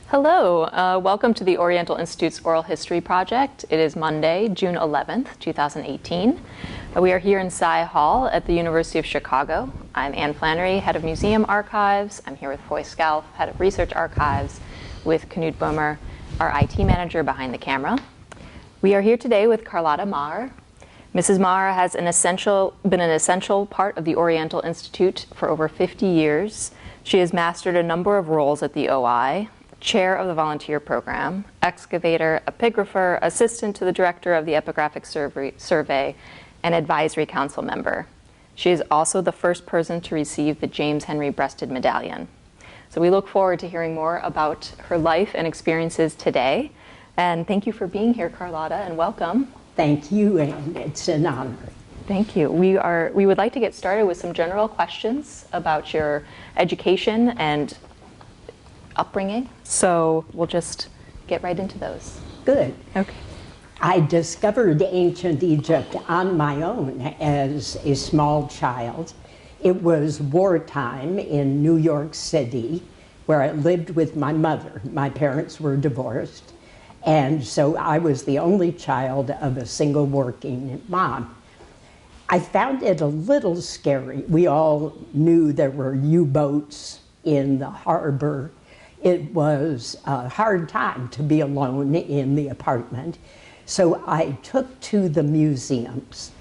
Hello, welcome to the Oriental Institute's Oral History Project. It is Monday, June 11th, 2018. We are here in Saieh Hall at the University of Chicago. I'm Anne Flannery, Head of Museum Archives. I'm here with Foy Scalf, Head of Research Archives, with Knut Boehmer, our IT Manager behind the camera. We are here today with Carlotta Maher. Mrs. Maher has been an essential part of the Oriental Institute for over 50 years. She has mastered a number of roles at the OI, Chair of the Volunteer Program, Excavator, Epigrapher, Assistant to the Director of the Epigraphic Survey, and Advisory Council member. She is also the first person to receive the James Henry Breasted Medallion. So we look forward to hearing more about her life and experiences today. And thank you for being here, Carlotta, and welcome. Thank you, and it's an honor. Thank you. We would like to get started with some general questions about your education and upbringing, so we'll just get right into those. Good. Okay. I discovered ancient Egypt on my own as a small child. It was wartime in New York City, where I lived with my mother. My parents were divorced, and so I was the only child of a single working mom. I found it a little scary. We all knew there were U-boats in the harbor. It was a hard time to be alone in the apartment. So I took to the museums.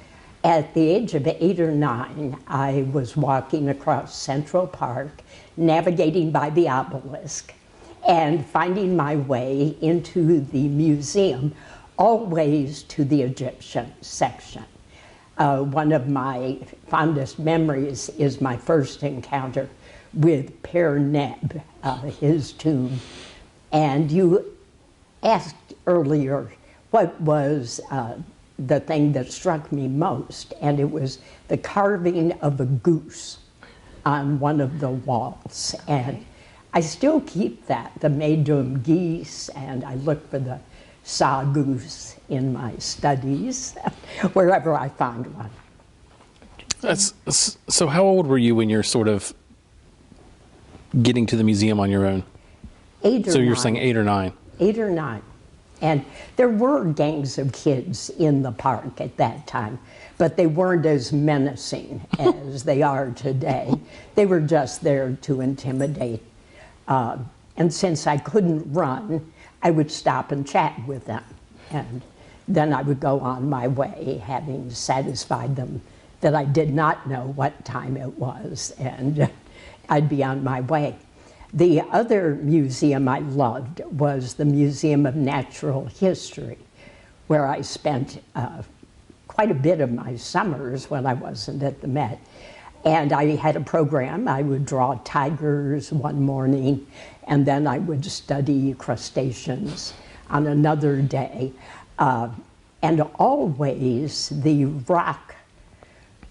At the age of 8 or 9, I was walking across Central Park, navigating by the obelisk, and finding my way into the museum, always to the Egyptian section. One of my fondest memories is my first encounter with Per Neb, his tomb. And you asked earlier what was the thing that struck me most, and it was the carving of a goose on one of the walls. And I still keep that, the Meidum geese, and I look for the saw goose in my studies, wherever I find one. So how old were you when you're sort of getting to the museum on your own? 8 or 9. So you're saying 8 or 9? 8 or 9. And there were gangs of kids in the park at that time, but they weren't as menacing as they are today. They were just there to intimidate. And since I couldn't run, I would stop and chat with them. And then I would go on my way, having satisfied them that I did not know what time it was, and I'd be on my way. The other museum I loved was the Museum of Natural History, where I spent quite a bit of my summers when I wasn't at the Met. And I had a program. I would draw tigers one morning, and then I would study crustaceans on another day. And always the rock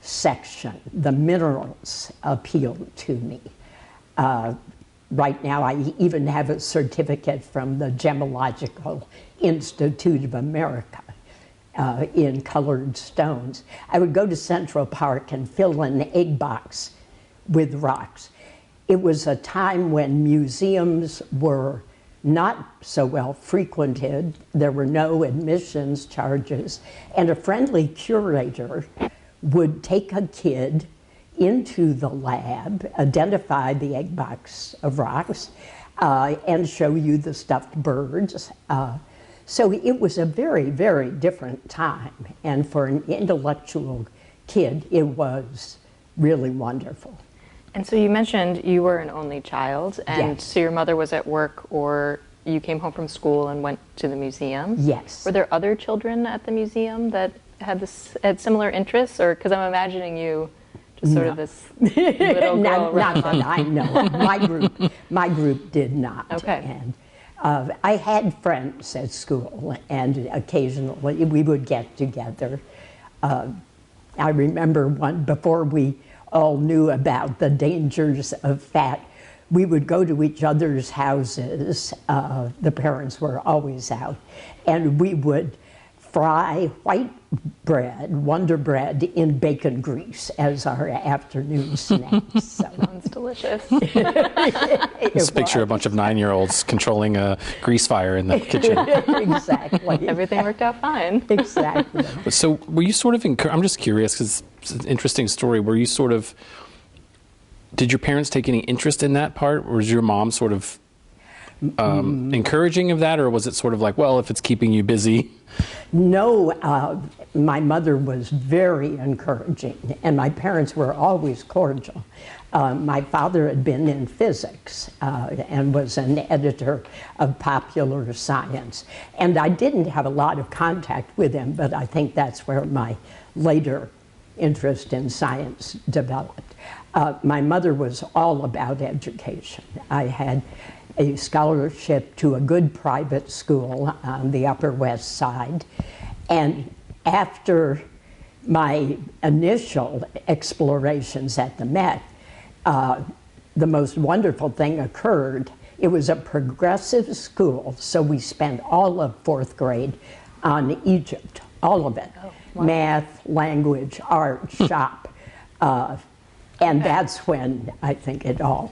section, the minerals, appealed to me. Right now, I even have a certificate from the Gemological Institute of America in colored stones. I would go to Central Park and fill an egg box with rocks. It was a time when museums were not so well frequented. There were no admissions charges, and a friendly curator would take a kid into the lab, identify the egg box of rocks, and show you the stuffed birds. So it was a very, very different time. And for an intellectual kid, it was really wonderful. And so you mentioned you were an only child, and Yes. so your mother was at work, or you came home from school and went to the museum? Yes. Were there other children at the museum that had similar interests, or because I'm imagining you just sort of this little girl? Not that I know. My group did not. Okay. And I had friends at school, and occasionally we would get together. I remember one, before we all knew about the dangers of fat, we would go to each other's houses. The parents were always out, and we would fry white bread, Wonder Bread, in bacon grease as our afternoon snacks. So. Sounds delicious. Just picture a bunch of 9-year-olds controlling a grease fire in the kitchen. Exactly. Everything worked out fine. Exactly. So were you sort of, I'm just curious because it's an interesting story, were you sort of, did your parents take any interest in that part? Or was your mom sort of encouraging of that, or was it sort of like, well, if it's keeping you busy? No, my mother was very encouraging, and my parents were always cordial. My father had been in physics and was an editor of Popular Science. And I didn't have a lot of contact with him, but I think that's where my later interest in science developed. My mother was all about education. I had a scholarship to a good private school on the Upper West Side. And after my initial explorations at the Met, the most wonderful thing occurred. It was a progressive school, so we spent all of 4th grade on Egypt, all of it. Oh, wow. Math, language, art, shop. And that's when I think it all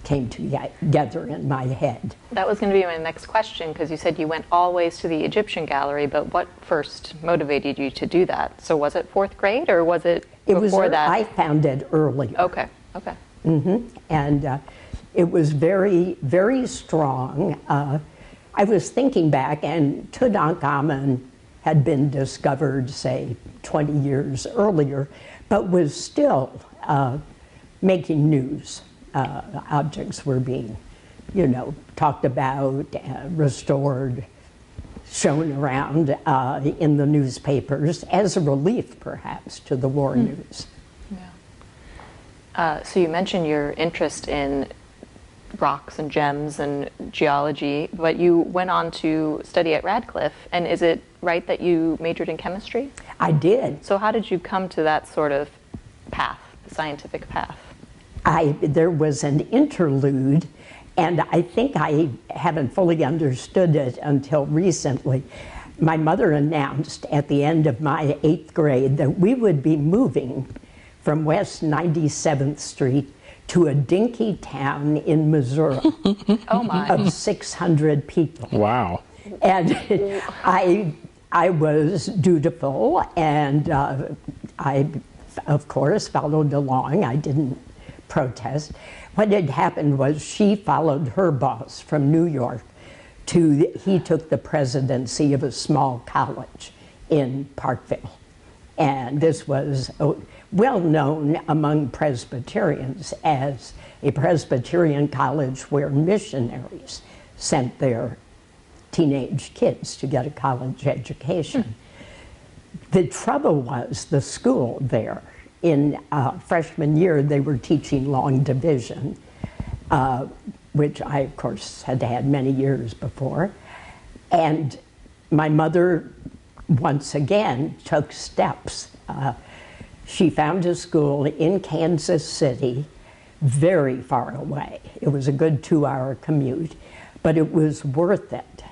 came together in my head. That was going to be my next question, because you said you went always to the Egyptian gallery, but what first motivated you to do that? So was it 4th grade, or was it before that? I found it earlier. Okay, okay. And it was very, very strong. I was thinking back, and Tutankhamun had been discovered, say, 20 years earlier, but was still making news. Objects were being, talked about, restored, shown around in the newspapers as a relief, perhaps, to the war news. Yeah. So you mentioned your interest in rocks and gems and geology, but you went on to study at Radcliffe, and is it right that you majored in chemistry? I did. So how did you come to that sort of path, the scientific path? There was an interlude, and I think I haven't fully understood it until recently. My mother announced at the end of my 8th grade that we would be moving from West 97th Street to a dinky town in Missouri oh my. Of 600 people. Wow. And I was dutiful, and I, of course, followed along. I didn't protest. What had happened was she followed her boss from New York he took the presidency of a small college in Parkville. And this was well known among Presbyterians as a Presbyterian college where missionaries sent their teenage kids to get a college education. The trouble was the school there, in freshman year, they were teaching long division, which I, of course, had had many years before. And my mother, once again, took steps. She found a school in Kansas City, very far away. It was a good 2-hour commute, but it was worth it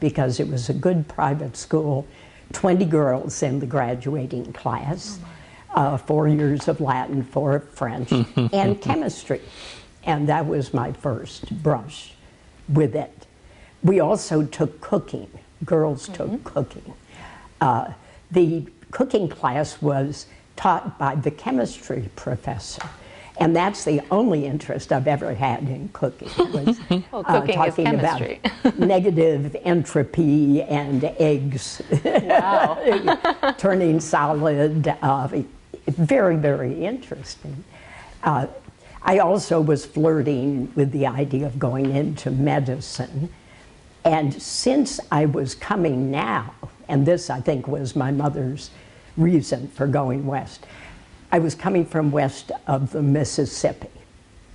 because it was a good private school, 20 girls in the graduating class. 4 years of Latin, 4 of French, and chemistry. And that was my first brush with it. We also took cooking. Girls took cooking. The cooking class was taught by the chemistry professor. And that's the only interest I've ever had in cooking. Was, well, cooking talking is chemistry. About negative entropy and eggs. Wow. Turning solid. Very, very interesting. I also was flirting with the idea of going into medicine. And since I was coming now, and this I think was my mother's reason for going west, I was coming from west of the Mississippi.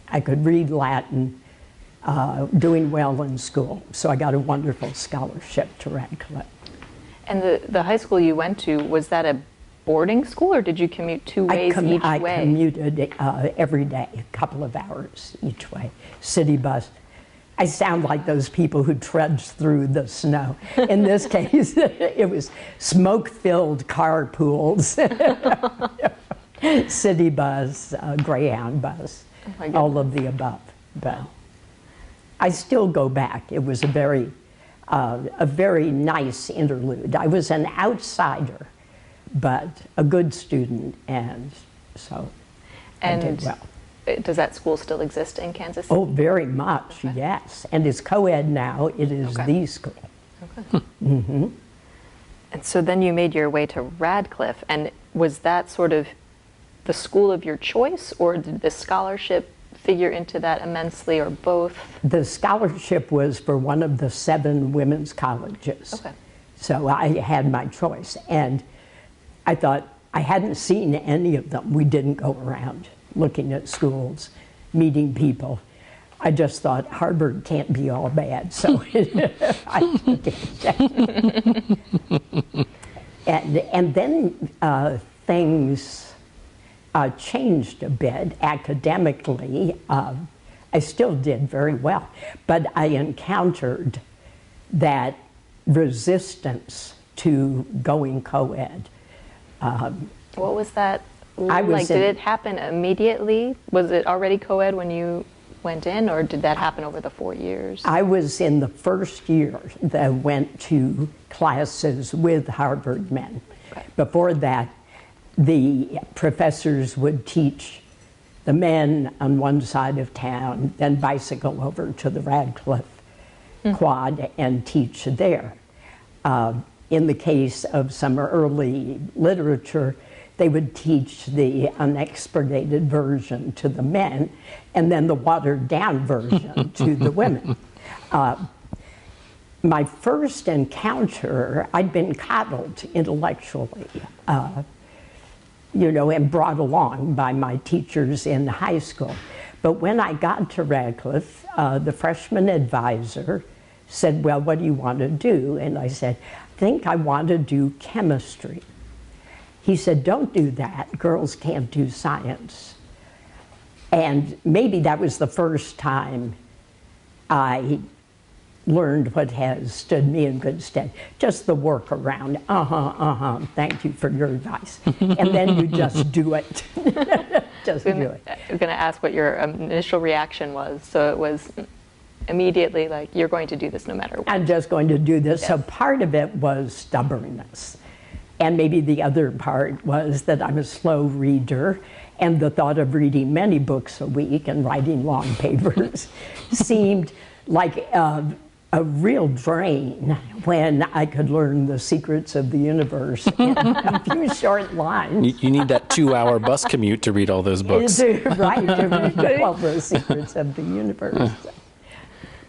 I could read Latin, doing well in school, so I got a wonderful scholarship to Radcliffe. And the high school you went to, was that a boarding school, or did you commute 2 ways each way? I commuted every day, a couple of hours each way. City bus, I sound like those people who trudge through the snow. In this case, it was smoke-filled carpools, city bus, Greyhound bus, all of the above. But I still go back. It was a very nice interlude. I was an outsider, but a good student, and so I did well. Does that school still exist in Kansas City? Oh, very much, okay. Yes. And it's co-ed now. It is the school. Okay. Mm-hmm. And so then you made your way to Radcliffe, and was that sort of the school of your choice, or did the scholarship figure into that immensely, or both? The scholarship was for one of the 7 women's colleges. Okay. So I had my choice, and I thought, I hadn't seen any of them. We didn't go around looking at schools, meeting people. I just thought Harvard can't be all bad, so I took it. And then things changed a bit academically. I still did very well, but I encountered that resistance to going co-ed. What was that? Did it happen immediately? Was it already co-ed when you went in, or did that happen over the 4 years? I was in the first year that went to classes with Harvard men. Okay. Before that, the professors would teach the men on one side of town, then bicycle over to the Radcliffe quad and teach there. In the case of some early literature, they would teach the unexpurgated version to the men, and then the watered-down version to the women. My first encounter, I'd been coddled intellectually, and brought along by my teachers in high school. But when I got to Radcliffe, the freshman advisor said, well, what do you want to do? And I said, I think I want to do chemistry. He said, don't do that. Girls can't do science. And maybe that was the first time I learned what has stood me in good stead. Just the workaround. Thank you for your advice. And then you just do it. Just do it. I'm going to ask what your initial reaction was. So it was immediately like, you're going to do this no matter what. I'm just going to do this. Yes. So part of it was stubbornness. And maybe the other part was that I'm a slow reader, and the thought of reading many books a week and writing long papers seemed like a real drain when I could learn the secrets of the universe in a few short lines. You need that 2-hour bus commute to read all those books. Right, to read all the secrets of the universe.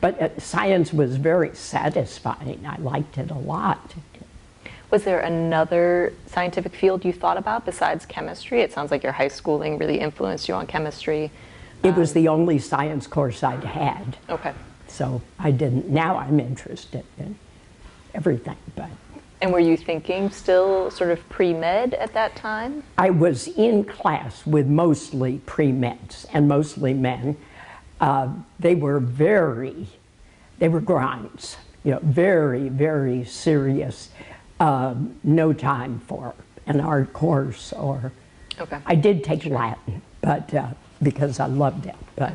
But science was very satisfying. I liked it a lot. Was there another scientific field you thought about besides chemistry? It sounds like your high schooling really influenced you on chemistry. It was the only science course I'd had. Okay. So I didn't. Now I'm interested in everything. But. And were you thinking still sort of pre-med at that time? I was in class with mostly pre-meds and mostly men. They were grinds, very, very serious. No time for an art course or. Okay. I did take Latin, but because I loved it, but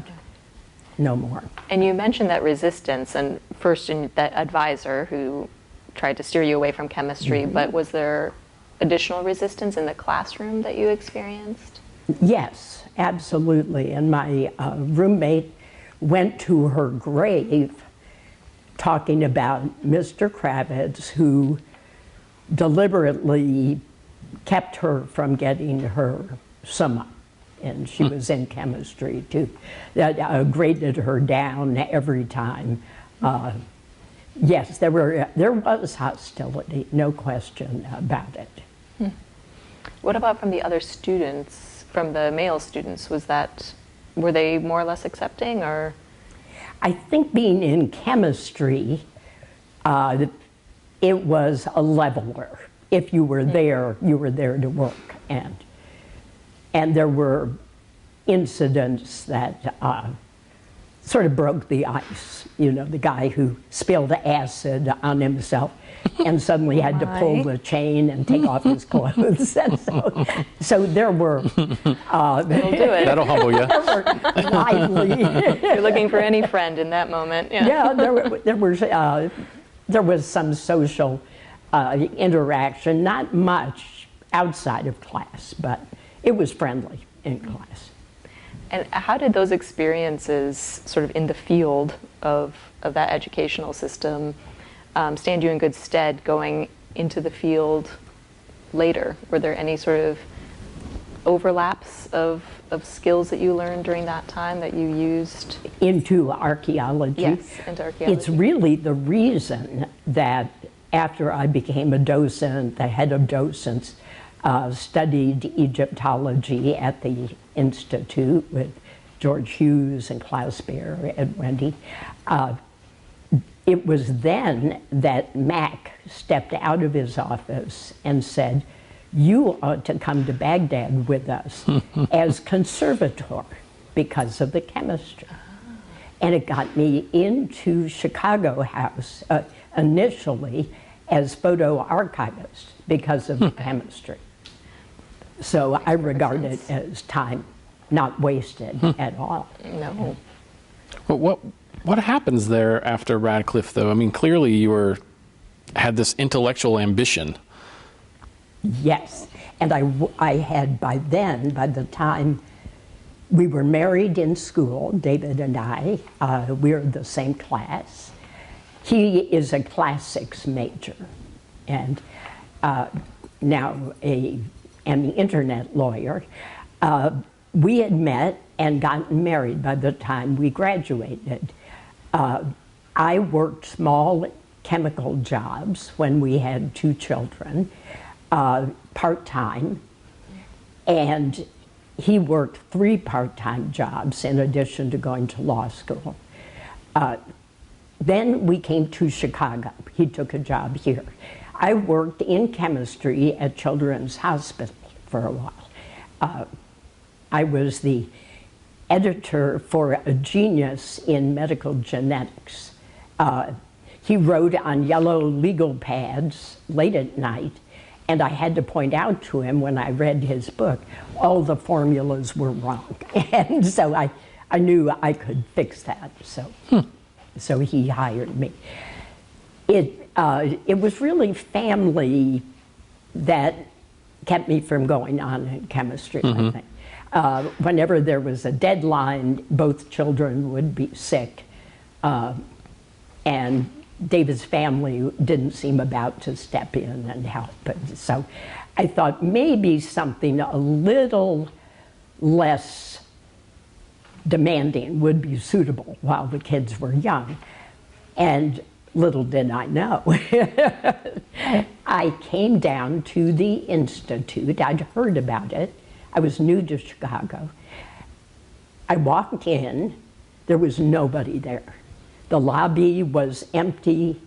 no more. And you mentioned that resistance, and first in that advisor who tried to steer you away from chemistry, but was there additional resistance in the classroom that you experienced? Yes, absolutely. And my roommate went to her grave talking about Mr. Kravitz, who deliberately kept her from getting her summa, and she was in chemistry too. That graded her down every time. Yes, there was hostility, no question about it. What about from the other students, from the male students? Were they more or less accepting, or? I think being in chemistry, it was a leveler. If you were there, you were there to work. And there were incidents that sort of broke the ice. You know, the guy who spilled acid on himself and suddenly had to pull the chain and take off his clothes. And so there were... That'll do it. That'll humble you. There were lively... You're looking for any friend in that moment. Yeah, yeah, there was some social interaction, not much outside of class, but it was friendly in class. And how did those experiences sort of in the field of that educational system stand you in good stead going into the field later? Were there any sort of overlaps of skills that you learned during that time that you used? Into archaeology? Yes, into archaeology. It's really the reason that after I became a docent, the head of docents, studied Egyptology at the Institute with George Hughes and Klaus Baer and Wendy. It was then that Mack stepped out of his office and said, "You ought to come to Baghdad with us as conservator because of the chemistry." And it got me into Chicago House initially as photo archivist because of the chemistry. So I regard it as time not wasted at all. No. Well, what happens there after Radcliffe, though? I mean, clearly you had this intellectual ambition. Yes, and I had by the time we were married in school, David and I, we were the same class. He is a classics major, and now an internet lawyer. We had met and gotten married by the time we graduated. I worked small chemical jobs when we had 2 children, part-time, and he worked 3 part-time jobs in addition to going to law school. Then we came to Chicago. He took a job here. I worked in chemistry at Children's Hospital for a while. I was the editor for a genius in medical genetics. He wrote on yellow legal pads late at night, and I had to point out to him when I read his book, all the formulas were wrong. And so I knew I could fix that, so he hired me. It was really family that kept me from going on in chemistry, I think. Whenever there was a deadline, both children would be sick, and David's family didn't seem about to step in and help. So I thought maybe something a little less demanding would be suitable while the kids were young. And little did I know. I came down to the Institute. I'd heard about it. I was new to Chicago. I walked in, there was nobody there. The lobby was empty.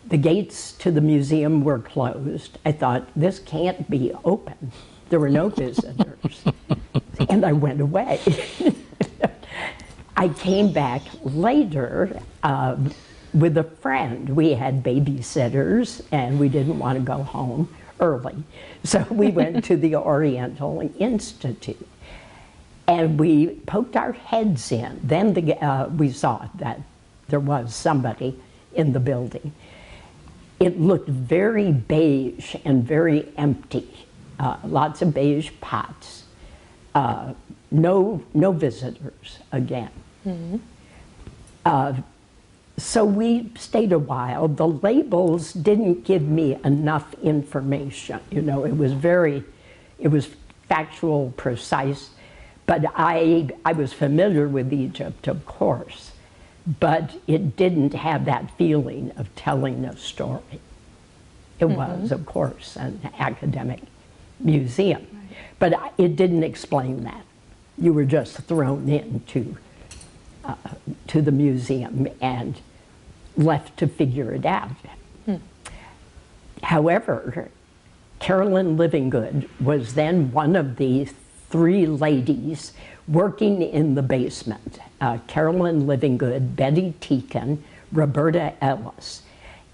The gates to the museum were closed. I thought, this can't be open. There were no visitors. And I went away. I came back later with a friend. We had babysitters and we didn't want to go home early. So we went to the Oriental Institute and we poked our heads in. Then we saw that there was somebody in the building. It looked very beige and very empty. Lots of beige pots. No visitors again. So we stayed a while. The labels didn't give me enough information. You know, it was factual, precise, but I was familiar with Egypt, of course, but it didn't have that feeling of telling a story. It was, of course, an academic museum, but it didn't explain that. You were just thrown into to the museum and left to figure it out. However, Carolyn Livingood was then one of the three ladies working in the basement, Carolyn Livingood, Betty Teakin, Roberta Ellis.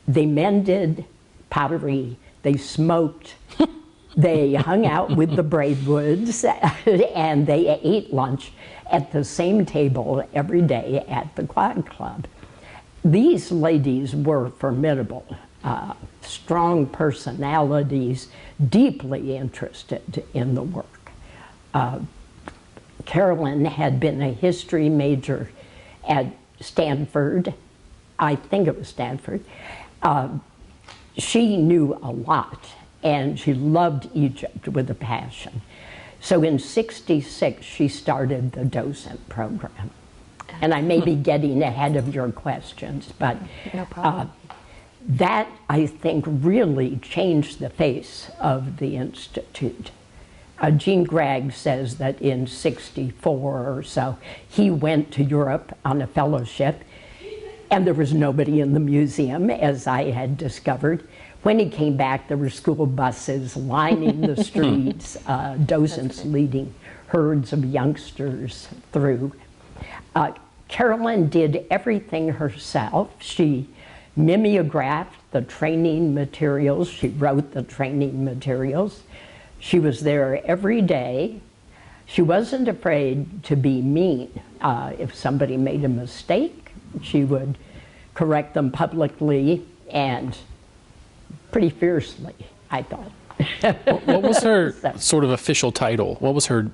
They mended pottery, they smoked, they hung out with the Braidwoods, and they ate lunch at the same table every day at the Quad Club. These ladies were formidable, strong personalities, deeply interested in the work. Carolyn had been a history major at Stanford. I think it was Stanford. She knew a lot, and she loved Egypt with a passion. So in '66, she started the Docent Program. And I may be getting ahead of your questions, but no problem. That, I think, really changed the face of the Institute. Gene Gregg says that in '64 or so, he went to Europe on a fellowship, and there was nobody in the museum, as I had discovered. When he came back, there were school buses lining the streets, docents leading herds of youngsters through. Carolyn did everything herself. She mimeographed the training materials. She wrote the training materials. She was there every day. She wasn't afraid to be mean. If somebody made a mistake, she would correct them publicly and pretty fiercely, I thought. What was her sort of official title? What was her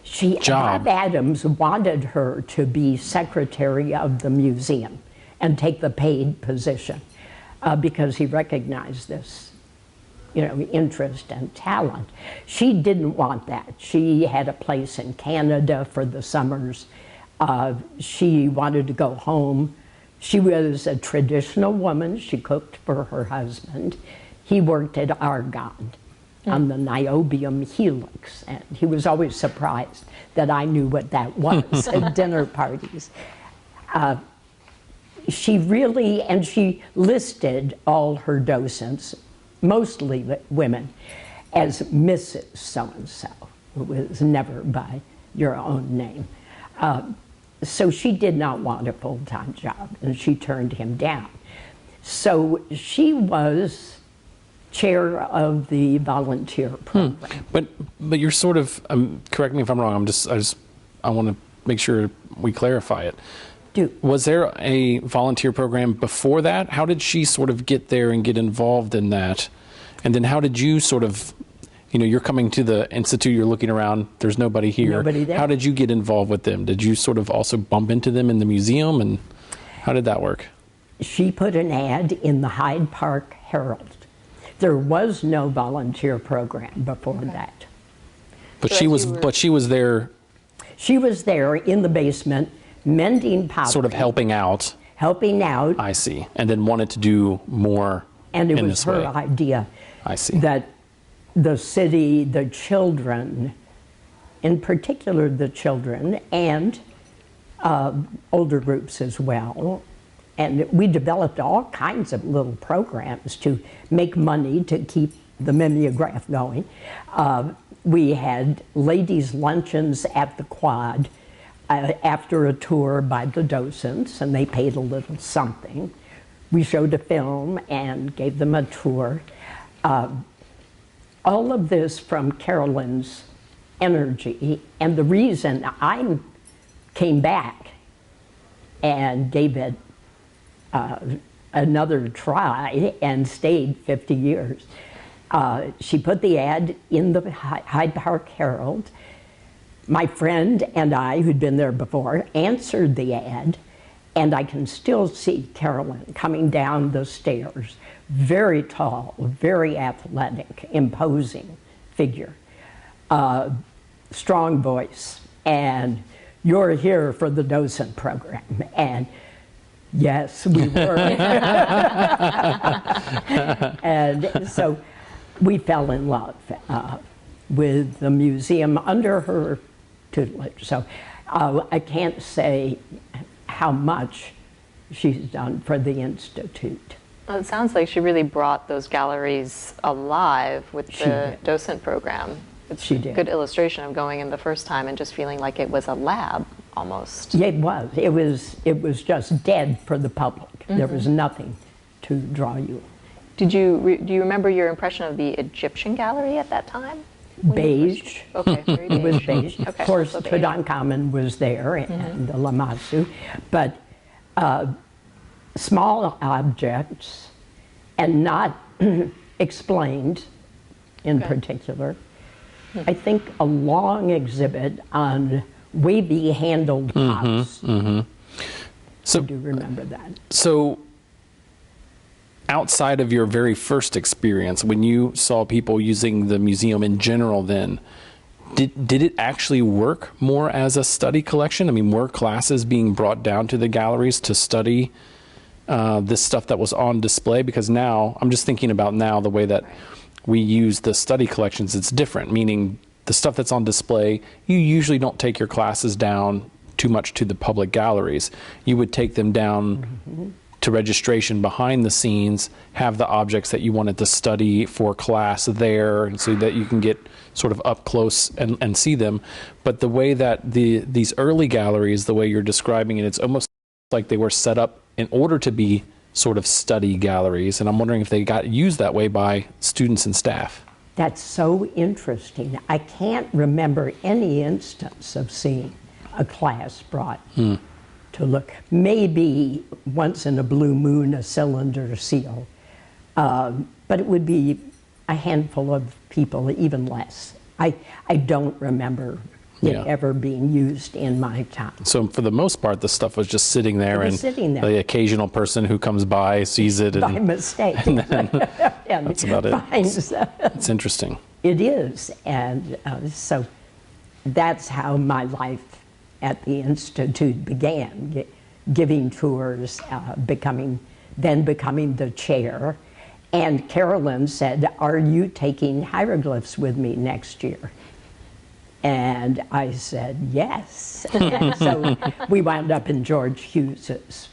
job? Bob Adams wanted her to be secretary of the museum and take the paid position because he recognized this, interest and talent. She didn't want that. She had a place in Canada for the summers. She wanted to go home. She was a traditional woman. She cooked for her husband. He worked at Argonne on the niobium helix, and he was always surprised that I knew what that was at dinner parties. She listed all her docents, mostly women, as Mrs. So-and-so. It was never by your own name. So she did not want a full-time job, and she turned him down. So she was chair of the volunteer program. But you're sort of, correct me if I'm wrong, I want to make sure we clarify it. Was there a volunteer program before that? How did she sort of get there and get involved in that? And then how did you sort of, you're coming to the Institute, you're looking around, there's nobody here. Nobody there. How did you get involved with them? Did you sort of also bump into them in the museum, and how did that work? She put an ad in the Hyde Park Herald. There was no volunteer program before that. But she was there. She was there in the basement, mending pottery. Sort of helping out. Helping out. I see. And then wanted to do more in this way. And it was her idea. I see. That the city, the children, in particular the children, and older groups as well. And we developed all kinds of little programs to make money to keep the mimeograph going. We had ladies' luncheons at the Quad after a tour by the docents, and they paid a little something. We showed a film and gave them a tour. All of this from Carolyn's energy, and the reason I came back and gave it another try and stayed 50 years. She put the ad in the Hyde Park Herald. My friend and I, who'd been there before, answered the ad, and I can still see Carolyn coming down the stairs, very tall, very athletic, imposing figure, strong voice, and you're here for the Docent Program. And yes, we were. And so we fell in love with the museum under her tutelage. So I can't say how much she's done for the Institute. Well, it sounds like she really brought those galleries alive with the Docent Program. It's she a did. good illustration of going in the first time and just feeling like it was a lab almost. Yeah, it was. It was just dead for the public. There was nothing to draw you. Do you remember your impression of the Egyptian gallery at that time? Beige. Okay, very beige. It was beige. Okay, Of course, so beige. Tutankhamun was there and the Lamassu, but small objects and not explained in particular. I think a long exhibit on wavy handled pots. So, I do remember that. So, outside of your very first experience, when you saw people using the museum in general then, did it actually work more as a study collection? I mean, were classes being brought down to the galleries to study this stuff that was on display? Because now, I'm just thinking about now the way that we use the study collections, it's different, meaning the stuff that's on display, you usually don't take your classes down too much to the public galleries. You would take them down to registration behind the scenes, have the objects that you wanted to study for class there, and so that you can get sort of up close and see them. But the way that these early galleries, the way you're describing it, it's almost like they were set up in order to be sort of study galleries, and I'm wondering if they got used that way by students and staff. That's so interesting. I can't remember any instance of seeing a class brought to look. Maybe once in a blue moon, a cylinder seal, but it would be a handful of people, even less. I don't remember it ever being used in my time. So for the most part, the stuff was just sitting there, and the occasional person who comes by sees it by mistake. And then that's about it. It's interesting. It is, and so that's how my life at the Institute began, giving tours, becoming the chair. And Carolyn said, "Are you taking hieroglyphs with me next year?" And I said, yes. And so we wound up in George Hughes's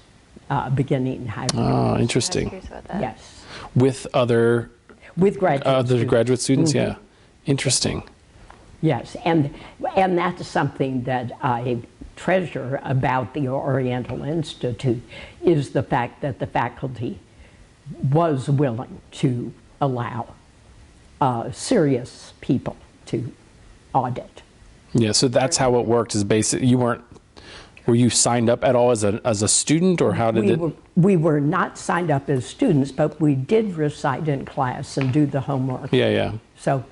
beginning hieroglyphs. Oh, interesting. Yes. With graduate students, yeah. Interesting. Yes, and that's something that I treasure about the Oriental Institute, is the fact that the faculty was willing to allow serious people to audit. Yeah, so that's how it worked. Is basically were you signed up at all as a student, or how did we were not signed up as students, but we did recite in class and do the homework. Yeah. So,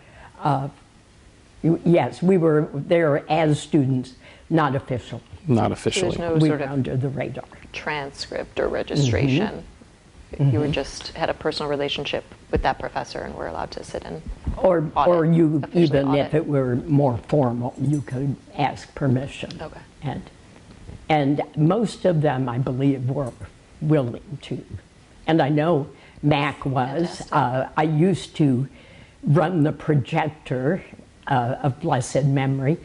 yes, we were there as students, not officially. Not officially. So we sort were of under the radar. Transcript or registration. You were just had a personal relationship with that professor and were allowed to sit in. Or you, even audit. if it were more formal, you could ask permission. Okay. And most of them, I believe, were willing to. And I know Mac was. I used to run the projector of blessed memory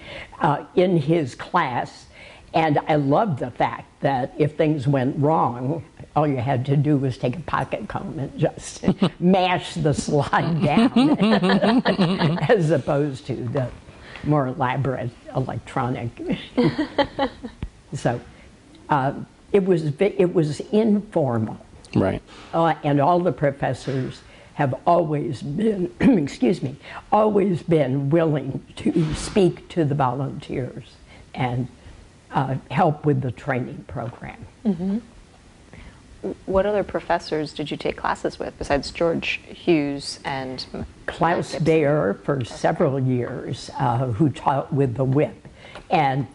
in his class, and I loved the fact that if things went wrong, all you had to do was take a pocket comb and just mash the slide down, as opposed to the more elaborate electronic. So it was informal. Right. And all the professors have always been, excuse me, always been willing to speak to the volunteers and help with the training program. What other professors did you take classes with besides George Hughes and Klaus Baer for several years, who taught with the whip. And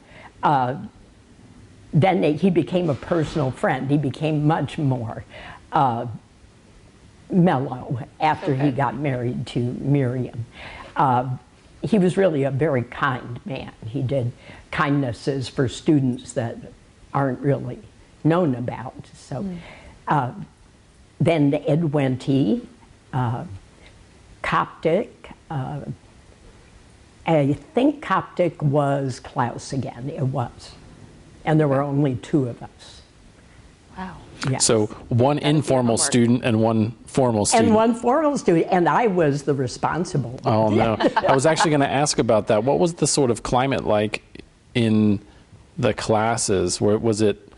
then he became a personal friend. He became much more mellow after he got married to Miriam. He was really a very kind man. He did kindnesses for students that aren't really known about. So then Ed Wente, Coptic. I think Coptic was Klaus again. It was. And there were only two of us. Wow. Yes. So one informal student and one formal student. And one formal student, and I was the responsible one. Oh, no. I was actually going to ask about that. What was the sort of climate like in the classes? Was it,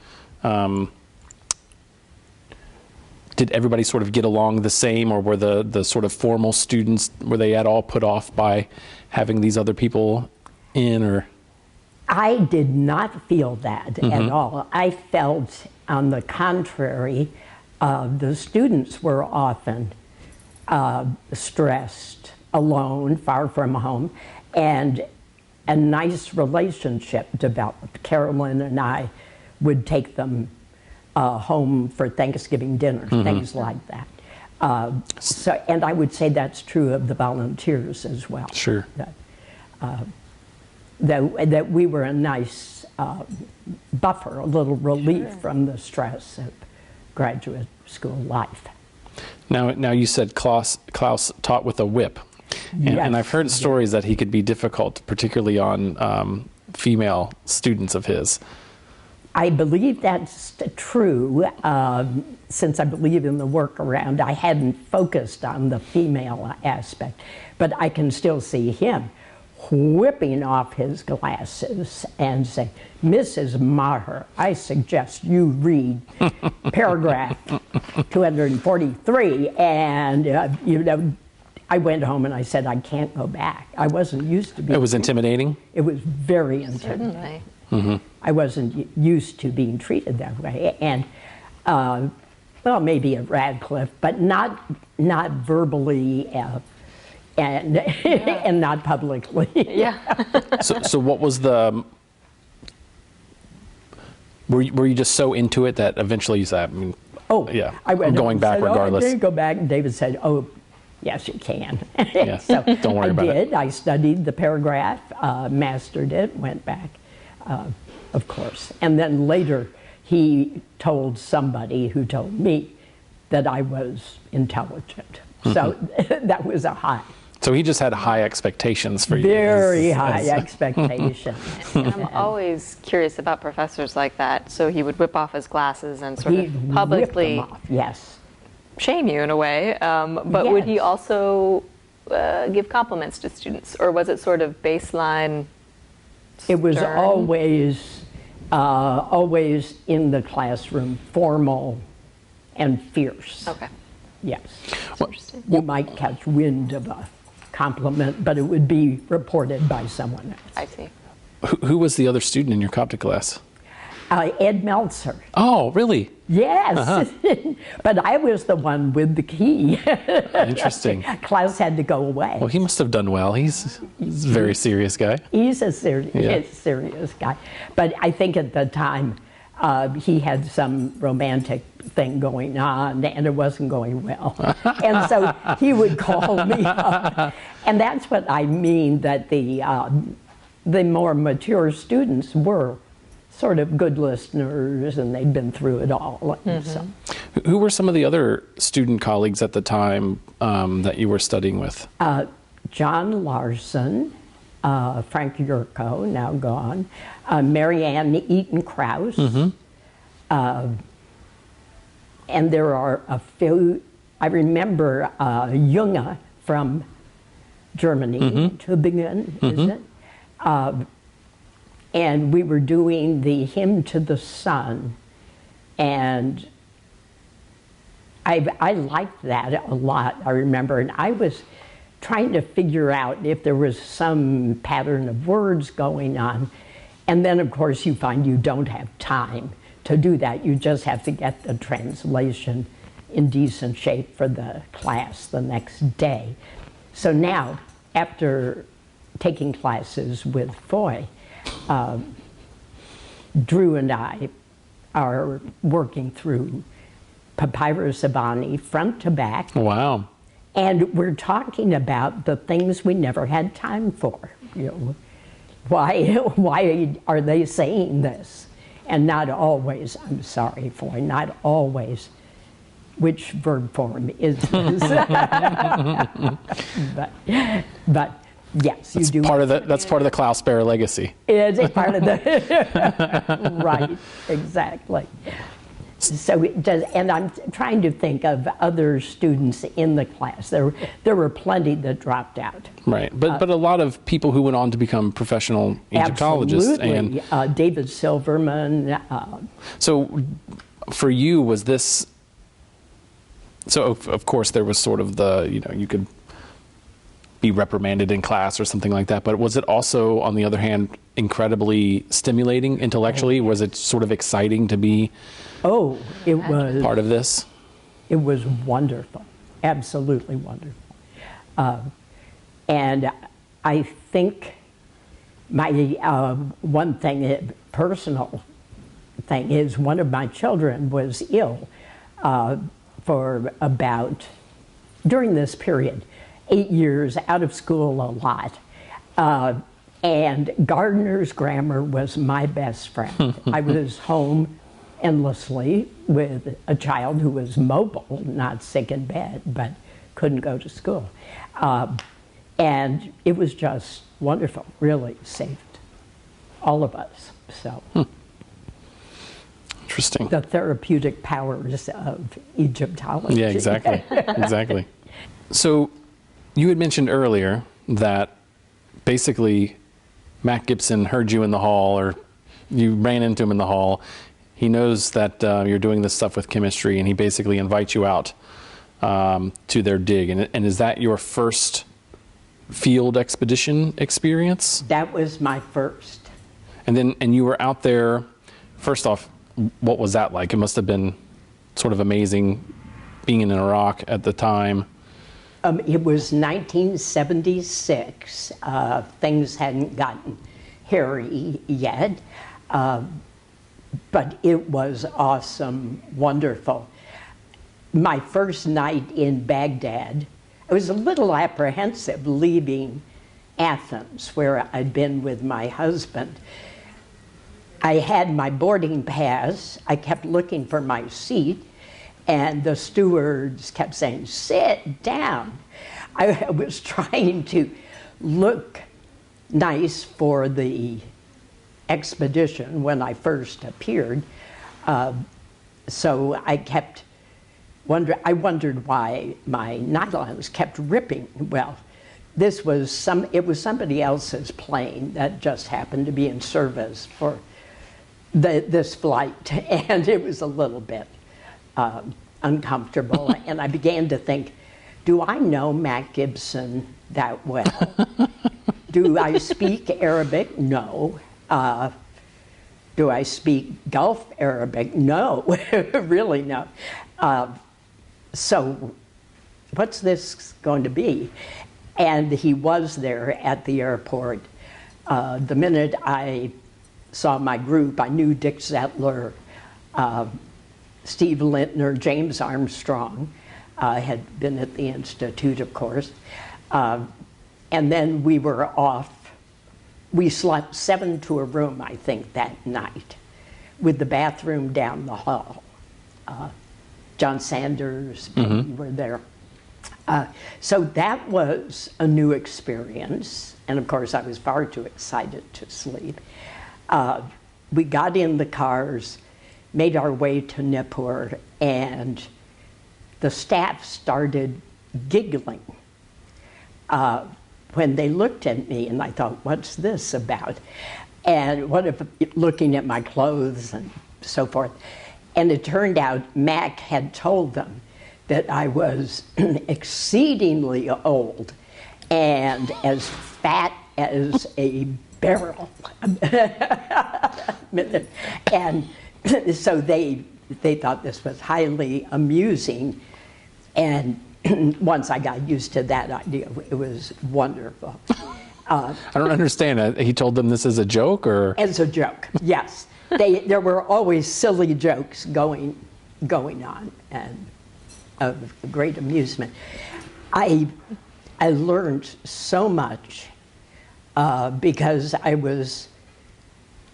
did everybody sort of get along the same, or were the sort of formal students, were they at all put off by having these other people in, or? I did not feel that at all. I felt, on the contrary, the students were often stressed, alone, far from home, and a nice relationship developed. Carolyn and I would take them home for Thanksgiving dinner, things like that. And I would say that's true of the volunteers as well. Sure. That we were a nice buffer, a little relief from the stress of graduate school life. Now you said Klaus taught with a whip, and I've heard stories that he could be difficult, particularly on female students of his. I believe that's true. Since I believe in the workaround, I hadn't focused on the female aspect, but I can still see him whipping off his glasses and say, "Mrs. Maher, I suggest you read paragraph 243. And, I went home and I said, I can't go back. I wasn't used to being. It was intimidating? It was very intimidating. Certainly. I wasn't used to being treated that way. And, well, maybe at Radcliffe, but not verbally and and not publicly. Yeah. So what was the? Were you just so into it that eventually you said, yeah, I went going back regardless? I didn't go back, and David said, "Oh, yes, you can." Yeah. So don't worry about it. I did. I studied the paragraph, mastered it, went back, of course, and then later he told somebody who told me that I was intelligent. So that was a high. So he just had high expectations for you. Very high expectations. And I'm always curious about professors like that. So he would whip off his glasses and sort of publicly whipped them off, yes. shame you in a way. But would he also give compliments to students, or was it sort of baseline? It was stern? always in the classroom, formal and fierce. Okay. Yes. Well, Interesting. You might catch wind of a compliment, but it would be reported by someone else. I see. Who was the other student in your Coptic class? Ed Meltzer. Oh, really? Yes. But I was the one with the key. Interesting. Klaus had to go away. Well, he must have done well. He's a very serious guy. He's a serious guy. But I think at the time he had some romantic thing going on, and it wasn't going well. And so he would call me up. And that's what I mean, that the more mature students were sort of good listeners, and they'd been through it all. So. Who were some of the other student colleagues at the time that you were studying with? John Larson, Frank Yurko, now gone, Marianne Eaton Krause, and there are a few. I remember Junge from Germany, Tübingen, is it? And we were doing the Hymn to the Sun, and I liked that a lot, I remember. And I was trying to figure out if there was some pattern of words going on. And then, of course, you find you don't have time to do that. You just have to get the translation in decent shape for the class the next day. So now, after taking classes with Foy, Drew and I are working through Papyrus Abani front to back. Wow. And we're talking about the things we never had time for. You know, why are they saying this? And not always, I'm sorry, Foy, not always, which verb form is this? but yes, you do. That's part of the Klaus Bear legacy. It's a part of the right, exactly. So it does, and I'm trying to think of other students in the class. There were plenty that dropped out. Right, but a lot of people who went on to become professional Egyptologists. Absolutely. And David Silverman. So for you, was this, so of course there was sort of the, you could be reprimanded in class or something like that, but was it also, on the other hand, incredibly stimulating intellectually? Was it sort of exciting to be it was part of this? It was wonderful, absolutely wonderful. And I think my one thing, personal thing, is one of my children was ill for about, during this period, 8 years, out of school a lot. And Gardner's grammar was my best friend. I was home endlessly with a child who was mobile, not sick in bed, but couldn't go to school. And it was just wonderful, really saved all of us. So, interesting. The therapeutic powers of Egyptology. Yeah, exactly, exactly. So you had mentioned earlier that basically Mac Gibson heard you in the hall, or you ran into him in the hall. He knows that you're doing this stuff with chemistry, and he basically invites you out to their dig. And is that your first field expedition experience? That was my first. And you were out there. First off, what was that like? It must have been sort of amazing being in Iraq at the time. It was 1976. Things hadn't gotten hairy yet, but it was awesome, wonderful. My first night in Baghdad, I was a little apprehensive leaving Athens, where I'd been with my husband. I had my boarding pass. I kept looking for my seat, and the stewards kept saying, "Sit down." I was trying to look nice for the expedition when I first appeared. So I kept wondering, I wondered why my nylons kept ripping. Well, it was somebody else's plane that just happened to be in service for this flight, and it was a little bit uncomfortable. And I began to think, do I know Mac Gibson that well? Do I speak Arabic? No. Do I speak Gulf Arabic? No, really no. So what's this going to be? And he was there at the airport. The minute I saw my group, I knew Dick Zettler, Steve Lintner, James Armstrong, had been at the Institute, of course. And then we were off. We slept 7 to a room, I think, that night, with the bathroom down the hall. John Sanders, we were there. So that was a new experience. And of course, I was far too excited to sleep. We got in the cars, made our way to Nippur, and the staff started giggling when they looked at me, and I thought, what's this about? And looking at my clothes and so forth. And it turned out Mac had told them that I was exceedingly old and as fat as a barrel. And so they thought this was highly amusing. And once I got used to that idea, it was wonderful. I don't understand. He told them this as a joke, or? As a joke, yes. There were always silly jokes going on, and of great amusement. I learned so much because I was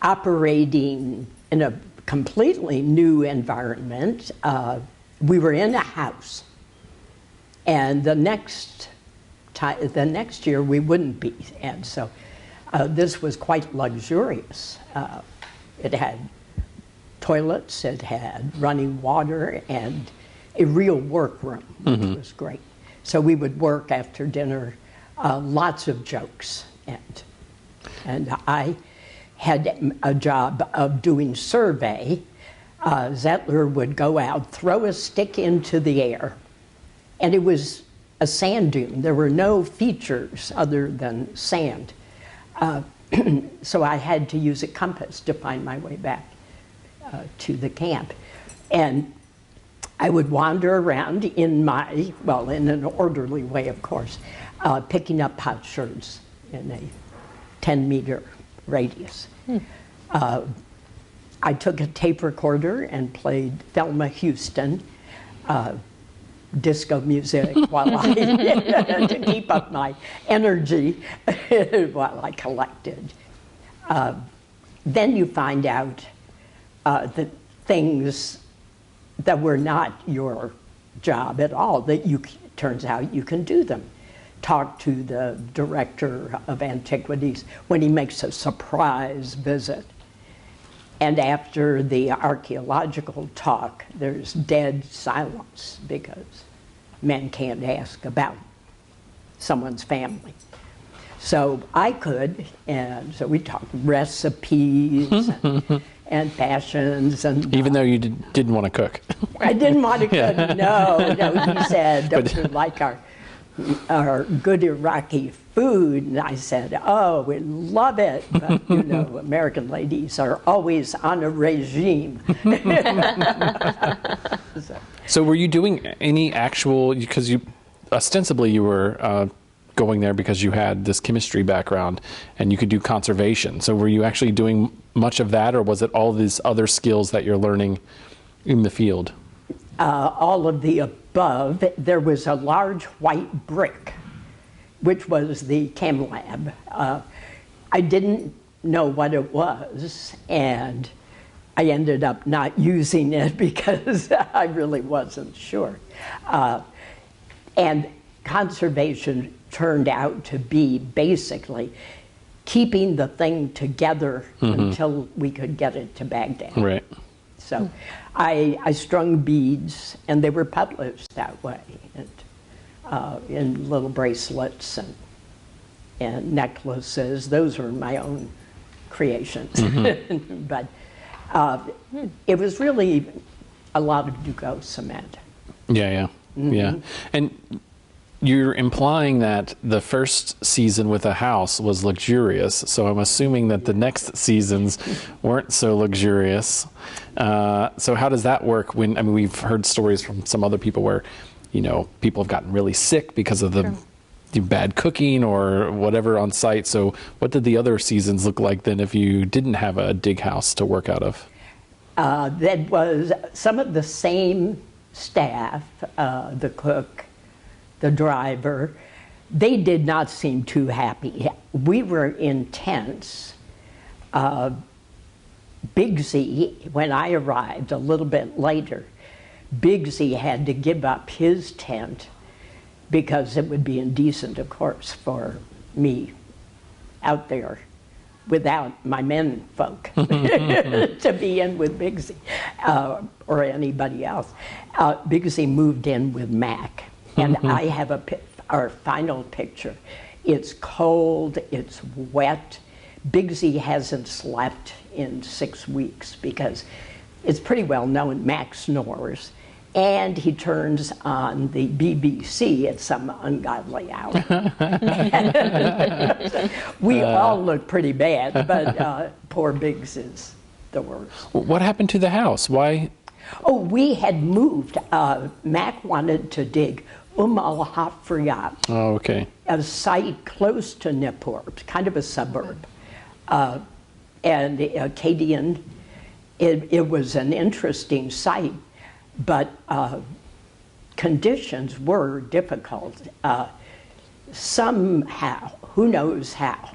operating in a completely new environment. We were in a house, and the next year we wouldn't be, and so this was quite luxurious. It had toilets, it had running water, and a real workroom, which was great. So we would work after dinner, lots of jokes, and I had a job of doing survey. Zettler would go out, throw a stick into the air, and it was a sand dune. There were no features other than sand. So I had to use a compass to find my way back to the camp. And I would wander around in my, well, in an orderly way, of course, picking up potsherds in a 10-meter radius. I took a tape recorder and played Thelma Houston disco music while I, to keep up my energy while I collected. Then you find out that things that were not your job at all, that turns out you can do them. Talk to the director of antiquities when he makes a surprise visit. And after the archaeological talk, there's dead silence because men can't ask about someone's family. So I could, and so we talked recipes and fashions. And even though you didn't want to cook. I didn't want to cook, no, he said, don't you like our good Iraqi food? And I said, oh, we love it, but you know, American ladies are always on a regime. So were you doing any actual, because you ostensibly you were going there because you had this chemistry background and you could do conservation. So were you actually doing much of that, or was it all these other skills that you're learning in the field? All of the above. There was a large white brick, which was the chem lab. I didn't know what it was, and I ended up not using it because I really wasn't sure. And conservation turned out to be basically keeping the thing together until we could get it to Baghdad. Right. So I strung beads, and they were published that way, and in little bracelets and necklaces. Those were my own creations. But it was really a lot of Dugo cement. Yeah. And you're implying that the first season with a house was luxurious, so I'm assuming that the next seasons weren't so luxurious. So how does that work when, I mean, we've heard stories from some other people where, you know, people have gotten really sick because of the bad cooking or whatever on site. So what did the other seasons look like then if you didn't have a dig house to work out of? That was some of the same staff, the cook, the driver. They did not seem too happy. We were in tents. Big Z, when I arrived a little bit later, Big Z had to give up his tent because it would be indecent, of course, for me out there without my men folk to be in with Big Z or anybody else. Big Z moved in with Mac, and I have our final picture. It's cold, it's wet. Big Z hasn't slept in 6 weeks because it's pretty well known Mac snores, and he turns on the BBC at some ungodly hour. We all look pretty bad, but poor Biggs is the worst. What happened to the house? Why? Oh, we had moved. Mac wanted to dig al-Hafriyat. Oh, okay. A site close to Nippur, kind of a suburb. And Acadian, it was an interesting site, but conditions were difficult. Somehow, who knows how,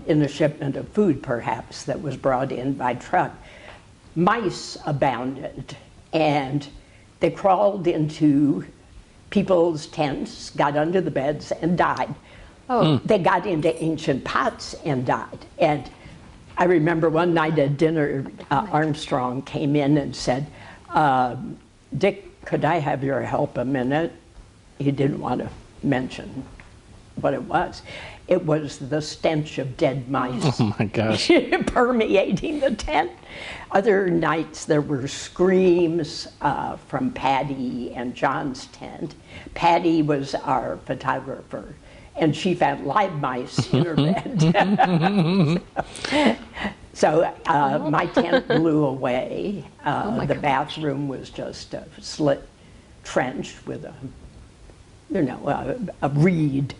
in a shipment of food perhaps that was brought in by truck, mice abounded, and they crawled into people's tents, got under the beds, and died. Oh. They got into ancient pots and died. And I remember one night at dinner, Armstrong came in and said, Dick, could I have your help a minute? He didn't want to mention what it was. It was the stench of dead mice. Oh my gosh. Permeating the tent. Other nights there were screams from Patty and John's tent. Patty was our photographer, and she found live mice in her bed. So my tent blew away. The bathroom was just a slit trench with a reed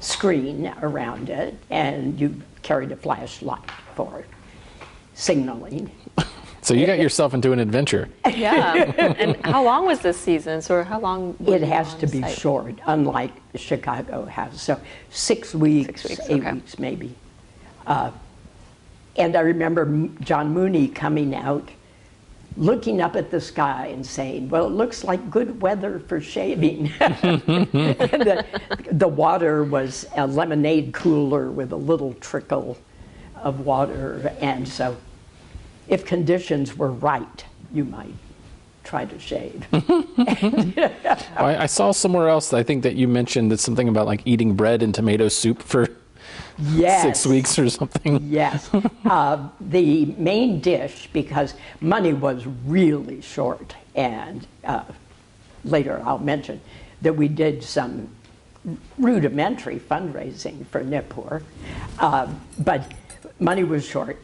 screen around it, and you carried a flashlight for signaling. So you got yourself into an adventure. Yeah. And how long was this season? So how long? It has to be short, unlike Chicago has. So 6 weeks, 6 weeks, 8 okay. weeks maybe. And I remember John Mooney coming out, looking up at the sky and saying, well, it looks like good weather for shaving. The water was a lemonade cooler with a little trickle of water. And so if conditions were right, you might try to shave. I saw somewhere else, I think that you mentioned that something about like eating bread and tomato soup for Yes. 6 weeks or something. Yes. The main dish, because money was really short, and later I'll mention that we did some rudimentary fundraising for Nippur, but money was short.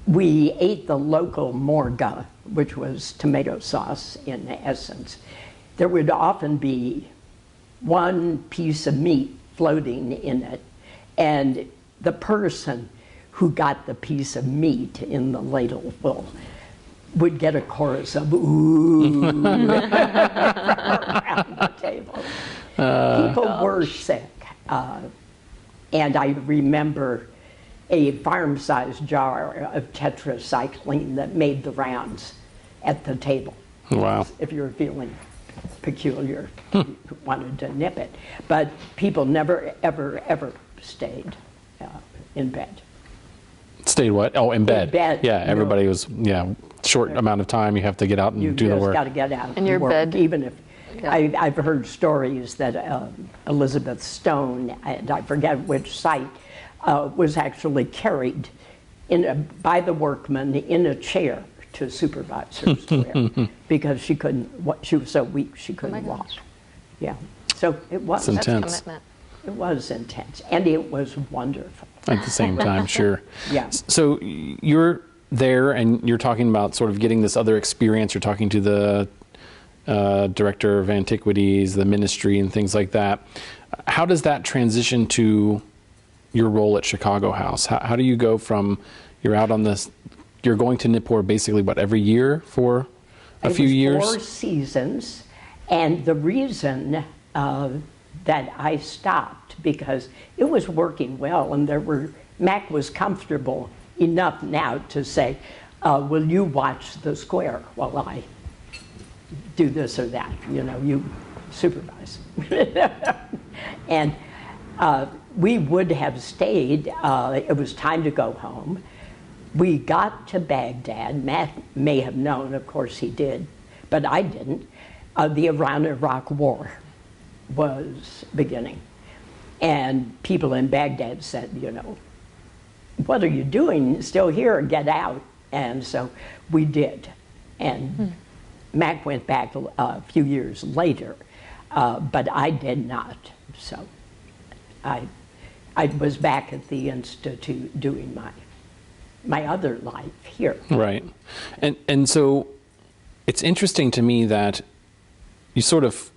We ate the local morga, which was tomato sauce in essence. There would often be one piece of meat floating in it, and the person who got the piece of meat in the ladle would get a chorus of ooh around the table. People were sick, and I remember a farm-sized jar of tetracycline that made the rounds at the table. Wow. If you were feeling peculiar, you wanted to nip it. But people never, ever, ever stayed in bed. Stayed what? Oh, in bed. In bed. Yeah, everybody was, short amount of time. You have to get out and do the You work. just got to get out And your work, bed. even if, Yeah. I've heard stories that Elizabeth Stone, and I forget which site, was actually carried by the workmen in a chair to Supervisor Square because she was so weak she couldn't walk. gosh. Yeah, so it was. It's intense. That's commitment. It was intense, and it was wonderful. At the same time, sure. Yeah. So you're there and you're talking about sort of getting this other experience. You're talking to the director of antiquities, the ministry, and things like that. How does that transition to your role at Chicago House? How do you go from, you're out on this, you're going to Nippur basically, what, every year for a few years? 4 seasons, and the reason that I stopped, because it was working well, and Mac was comfortable enough now to say, will you watch the square while I do this or that? You supervise. And we would have stayed. It was time to go home. We got to Baghdad. Matt may have known, of course he did, but I didn't. The Iran-Iraq War was beginning. And people in Baghdad said, what are you doing? Still here, get out. And so we did. And Mac went back a few years later, but I did not. So I was back at the Institute doing my other life here. Right. And so it's interesting to me that you sort of,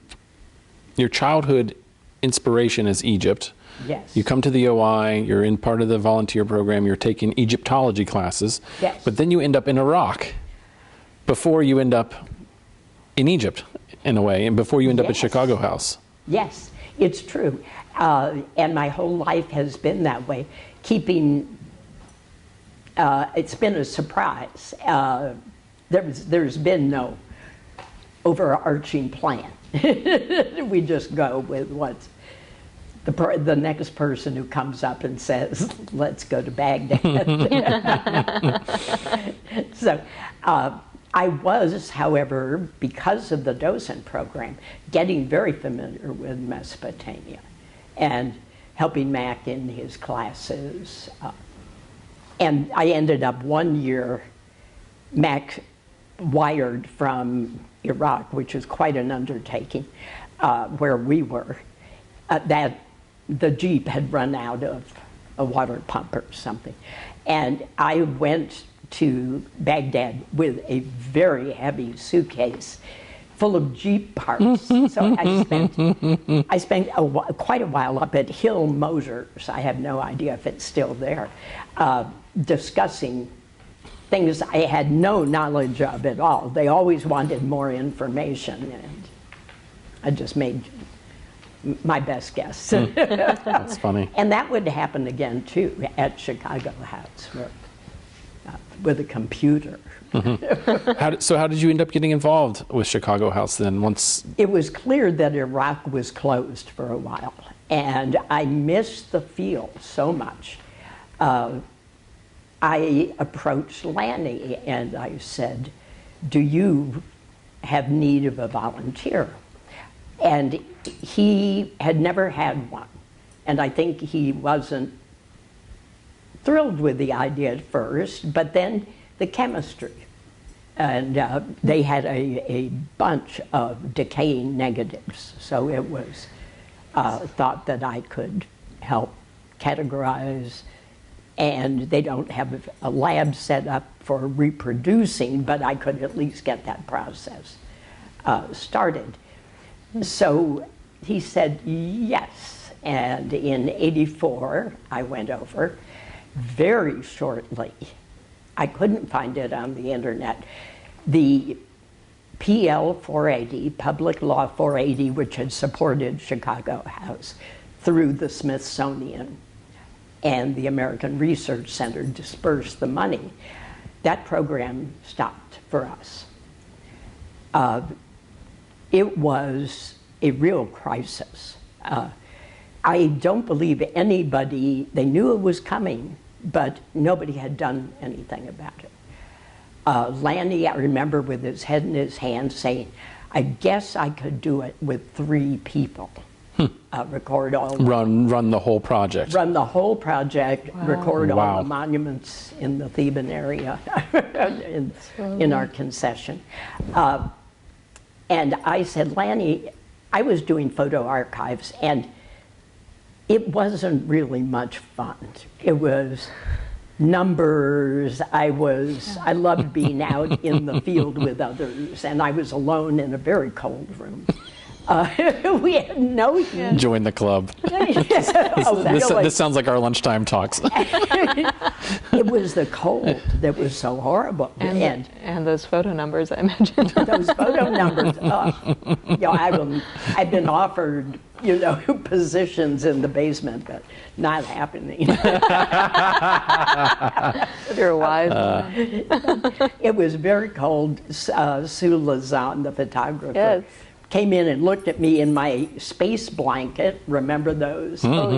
your childhood inspiration is Egypt. Yes. You come to the OI, you're in part of the volunteer program, you're taking Egyptology classes. Yes. But then you end up in Iraq before you end up in Egypt, in a way, and before you end up at Yes. Chicago House. Yes, it's true. And my whole life has been that way. It's been a surprise. There's been no overarching plan. We just go with the next person who comes up and says, let's go to Baghdad. So I was, however, because of the docent program, getting very familiar with Mesopotamia and helping Mac in his classes. And I ended up one year, Mac wired from Iraq, which was quite an undertaking, where we were, that the Jeep had run out of a water pump or something. And I went to Baghdad with a very heavy suitcase full of Jeep parts. So I spent quite a while up at Hill Motors, I have no idea if it's still there, discussing things I had no knowledge of at all. They always wanted more information, and I just made my best guess. That's funny. And that would happen again, too, at Chicago House with a computer. So how did you end up getting involved with Chicago House then? Once it was clear that Iraq was closed for a while, and I missed the field so much. I approached Lanny and I said, do you have need of a volunteer? And he had never had one. And I think he wasn't thrilled with the idea at first, but then the chemistry. And they had a bunch of decaying negatives. So it was thought that I could help categorize. And they don't have a lab set up for reproducing, but I could at least get that process started. So he said yes, and in '84 I went over. Very shortly, I couldn't find it on the internet, the PL 480, Public Law 480, which had supported Chicago House through the Smithsonian and the American Research Center, dispersed the money. That program stopped for us. It was a real crisis. I don't believe anybody, they knew it was coming, but nobody had done anything about it. Lanny, I remember with his head in his hands saying, I guess I could do it with 3 people. Record all run the whole project. Run the whole project, wow. record Wow. all the monuments in the Theban area in our concession. And I said, Lanny, I was doing photo archives, and it wasn't really much fun. It was numbers. I loved being out in the field with others, and I was alone in a very cold room. We had no heat. Join the club. This sounds like our lunchtime talks. It was the cold that was so horrible. And those photo numbers I mentioned. Those photo numbers. I've been offered, positions in the basement, but not happening. You're a wise man. It was very cold. Sue Lazan, the photographer, yes. came in and looked at me in my space blanket. Remember those? Oh,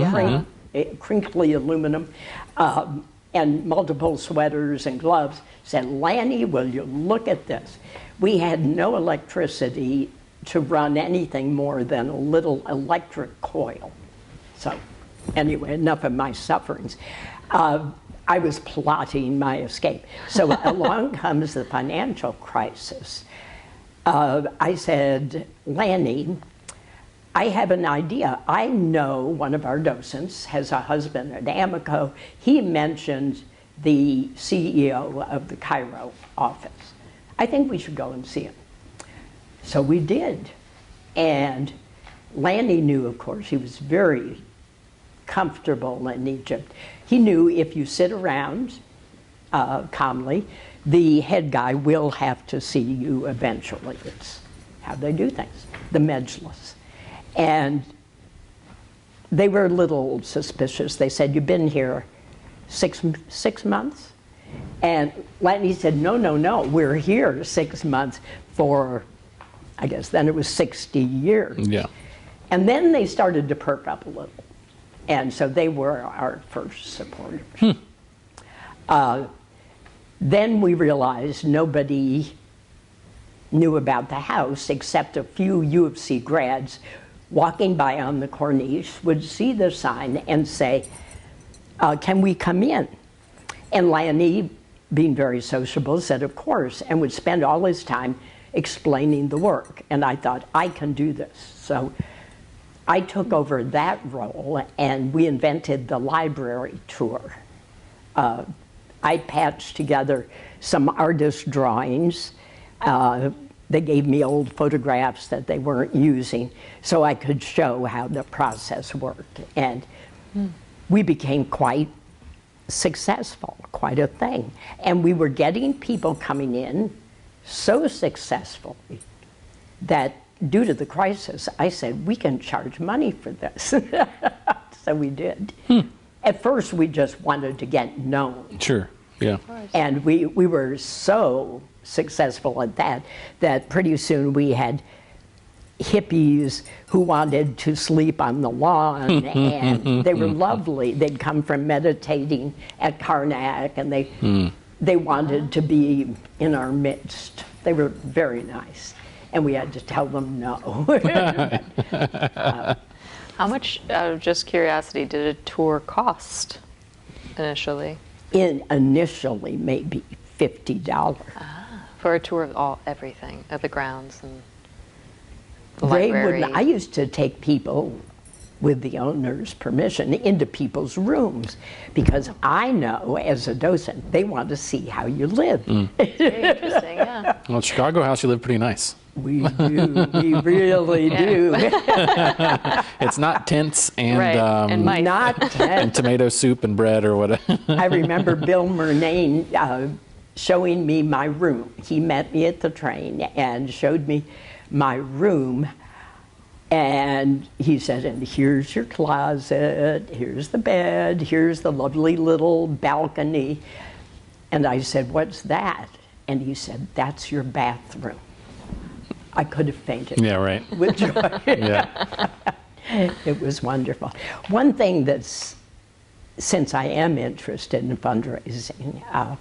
yeah. Crinkly aluminum, and multiple sweaters and gloves. Said, Lanny, will you look at this? We had no electricity to run anything more than a little electric coil. So anyway, enough of my sufferings. I was plotting my escape. So along comes the financial crisis. I said, Lanny, I have an idea. I know one of our docents has a husband at Amico. He mentioned the CEO of the Cairo office. I think we should go and see him. So we did. And Lanny knew, of course, he was very comfortable in Egypt. He knew if you sit around calmly, the head guy will have to see you eventually. It's how they do things, the Mejlis. And they were a little suspicious. They said, you've been here six months? And Lanny said, no, we're here 6 months for, I guess then it was 60 years. Yeah. And then they started to perk up a little. And so they were our first supporters. Then we realized nobody knew about the house except a few U of C grads walking by on the corniche would see the sign and say, can we come in? And Lanny, being very sociable, said of course, and would spend all his time explaining the work. And I thought, I can do this. So I took over that role, and we invented the library tour. I patched together some artist drawings. They gave me old photographs that they weren't using so I could show how the process worked. And we became quite successful, quite a thing. And we were getting people coming in so successfully that due to the crisis, I said, we can charge money for this. So we did. At first, we just wanted to get known. Sure, yeah. And we were so successful at that, that pretty soon we had hippies who wanted to sleep on the lawn, and they were lovely. They'd come from meditating at Karnak, and they wanted to be in our midst. They were very nice, and we had to tell them no. How much, out of just curiosity, did a tour cost initially? Initially, maybe $50. For a tour of everything, of the grounds and the library? I used to take people with the owner's permission into people's rooms, because I know as a docent, they want to see how you live. Very interesting, yeah. Well, at Chicago House, you live pretty nice. We do, we really do. It's not tents and, and mice. Not tents. and tomato soup and bread or whatever. I remember Bill Murnane showing me my room. He met me at the train and showed me my room, and he said, and here's your closet, here's the bed, here's the lovely little balcony. And I said, what's that? And he said, that's your bathroom. I could have fainted. Yeah, right. With joy. Yeah. It was wonderful. One thing that's, since I am interested in fundraising,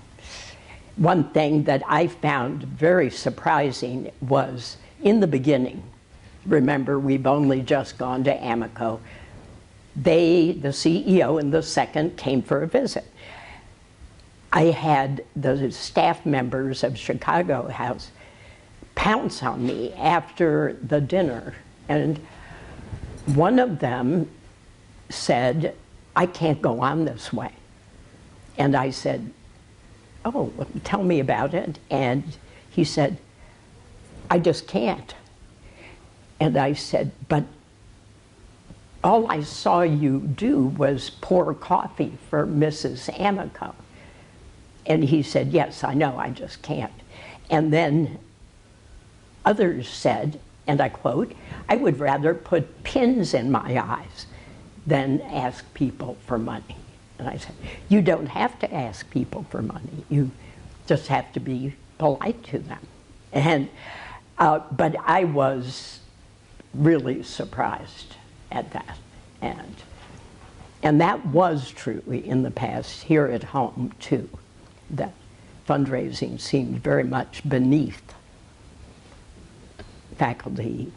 one thing that I found very surprising was in the beginning, remember we've only just gone to Amico, the CEO and the second came for a visit. I had the staff members of Chicago House pounce on me after the dinner, and one of them said, I can't go on this way. And I said, oh, well, tell me about it. And he said, I just can't. And I said, but all I saw you do was pour coffee for Mrs. Amico. And he said, yes, I know, I just can't. And then others said, and I quote, I would rather put pins in my eyes than ask people for money. And I said, you don't have to ask people for money. You just have to be polite to them. And, but I was really surprised at that. And that was true in the past here at home too, that fundraising seemed very much beneath faculty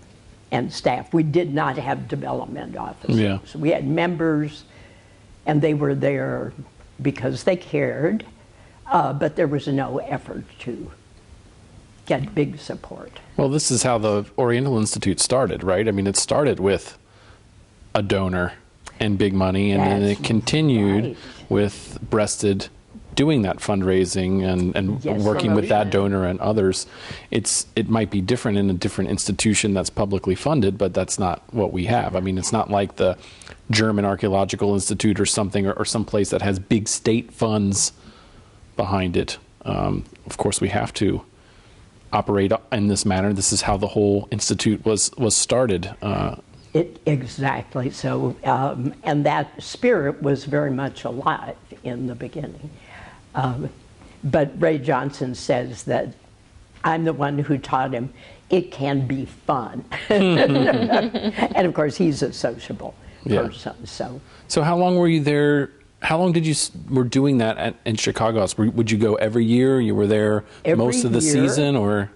and staff. We did not have development officers. Yeah. We had members, and they were there because they cared, but there was no effort to get big support. Well, this is how the Oriental Institute started, right? I mean, it started with a donor and big money, and then it continued with Breasted doing that fundraising and Yes, working with that promotion. donor and others. It might be different in a different institution that's publicly funded, but that's not what we have. I mean, it's not like the German Archaeological Institute or something, or some place that has big state funds behind it. Of course, we have to operate in this manner. This is how the whole institute was started. Exactly. So, and that spirit was very much alive in the beginning. But Ray Johnson says that I'm the one who taught him it can be fun. And of course, he's a sociable person. So how long were you there? How long did you were doing that in Chicago? Would you go every year? You were there most of the season, or?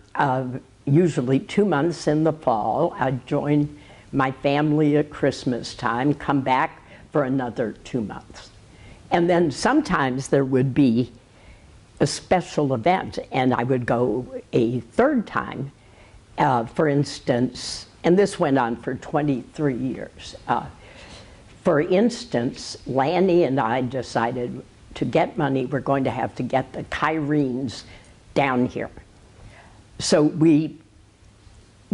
Usually 2 months in the fall. I'd join my family at Christmas time, come back for another 2 months. And then sometimes there would be a special event, and I would go a third time. For instance, and this went on for 23 years. For instance, Lanny and I decided to get money, we're going to have to get the Kyrenes down here. So we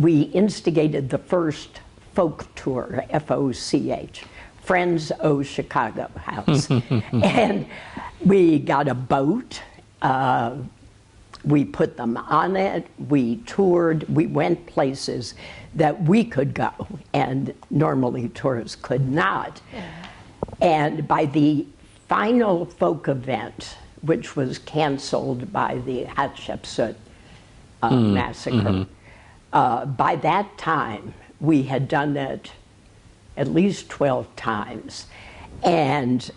instigated the first folk tour, FOCH, Friends O Chicago House. And we got a boat, we put them on it, we toured, we went places that we could go, and normally tourists could not. And by the final folk event, which was canceled by the Hatshepsut massacre, by that time, we had done it at least 12 times, and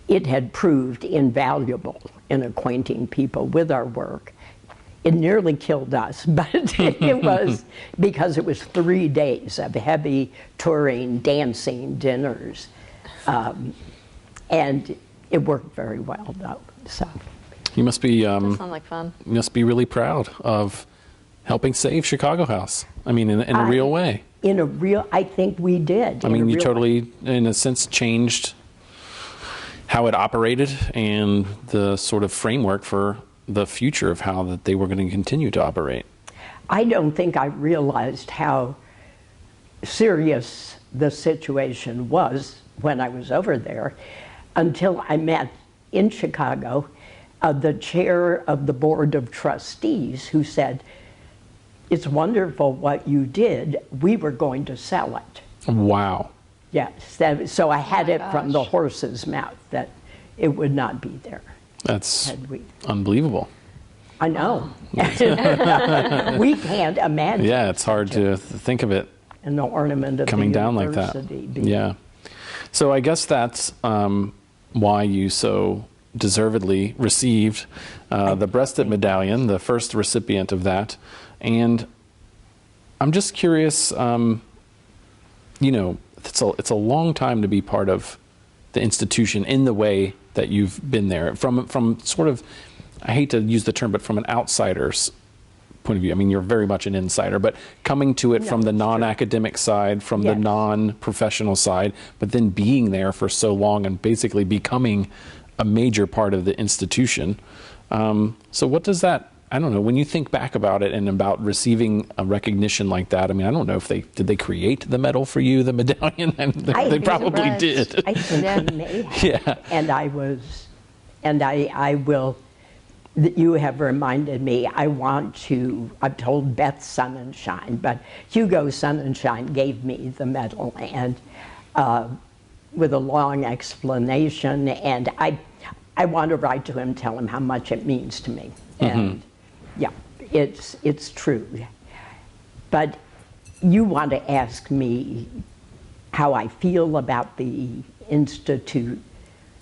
it had proved invaluable in acquainting people with our work. It nearly killed us, but it was because it was 3 days of heavy touring, dancing, dinners, and it worked very well, though. So you must be that sounds like fun. You must be really proud of helping save Chicago House. I mean, in a real way. In a real, I think we did. I mean, you totally, in a sense, changed how it operated and the sort of framework for the future of how that they were going to continue to operate. I don't think I realized how serious the situation was when I was over there until I met in Chicago the chair of the board of trustees, who said, "It's wonderful what you did. We were going to sell it." Wow. Yes. So I had it from the horse's mouth that it would not be there. That's unbelievable. I know. We can't imagine. Yeah, it's hard to think of it. And the ornament of coming the down like that. Yeah. So I guess that's why you so deservedly received the breasted medallion, the first recipient of that. And I'm just curious, you know, it's a long time to be part of the institution in the way that you've been there. From sort of, I hate to use the term, but from an outsider's point of view. I mean, you're very much an insider, but coming to it from the non-academic side, from the non-professional side, but then being there for so long and basically becoming a major part of the institution. So what does that, I don't know, when you think back about it and about receiving a recognition like that, I mean, I don't know if did they create the medal for you, the medallion? And they probably did. I think they may have. Yeah. And I will, you have reminded me, I've told Beth Sonnenschein, but Hugo Sonnenschein gave me the medal, and with a long explanation, and I want to write to him, tell him how much it means to me. And yeah, it's true. But you want to ask me how I feel about the Institute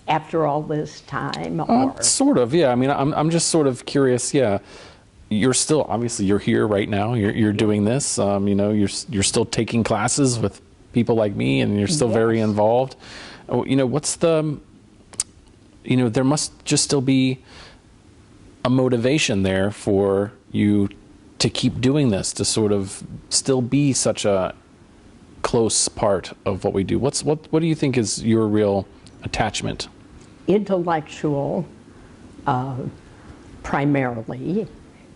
after all this time? Or? Sort of, yeah. I mean, I'm just sort of curious, yeah. You're still, obviously, you're here right now. You're doing this. You know, you're still taking classes with people like me, and you're still very involved. You know, what's the, you know, there must just still be a motivation there for you to keep doing this, to sort of still be such a close part of what we do. What do you think is your real attachment? Intellectual, primarily,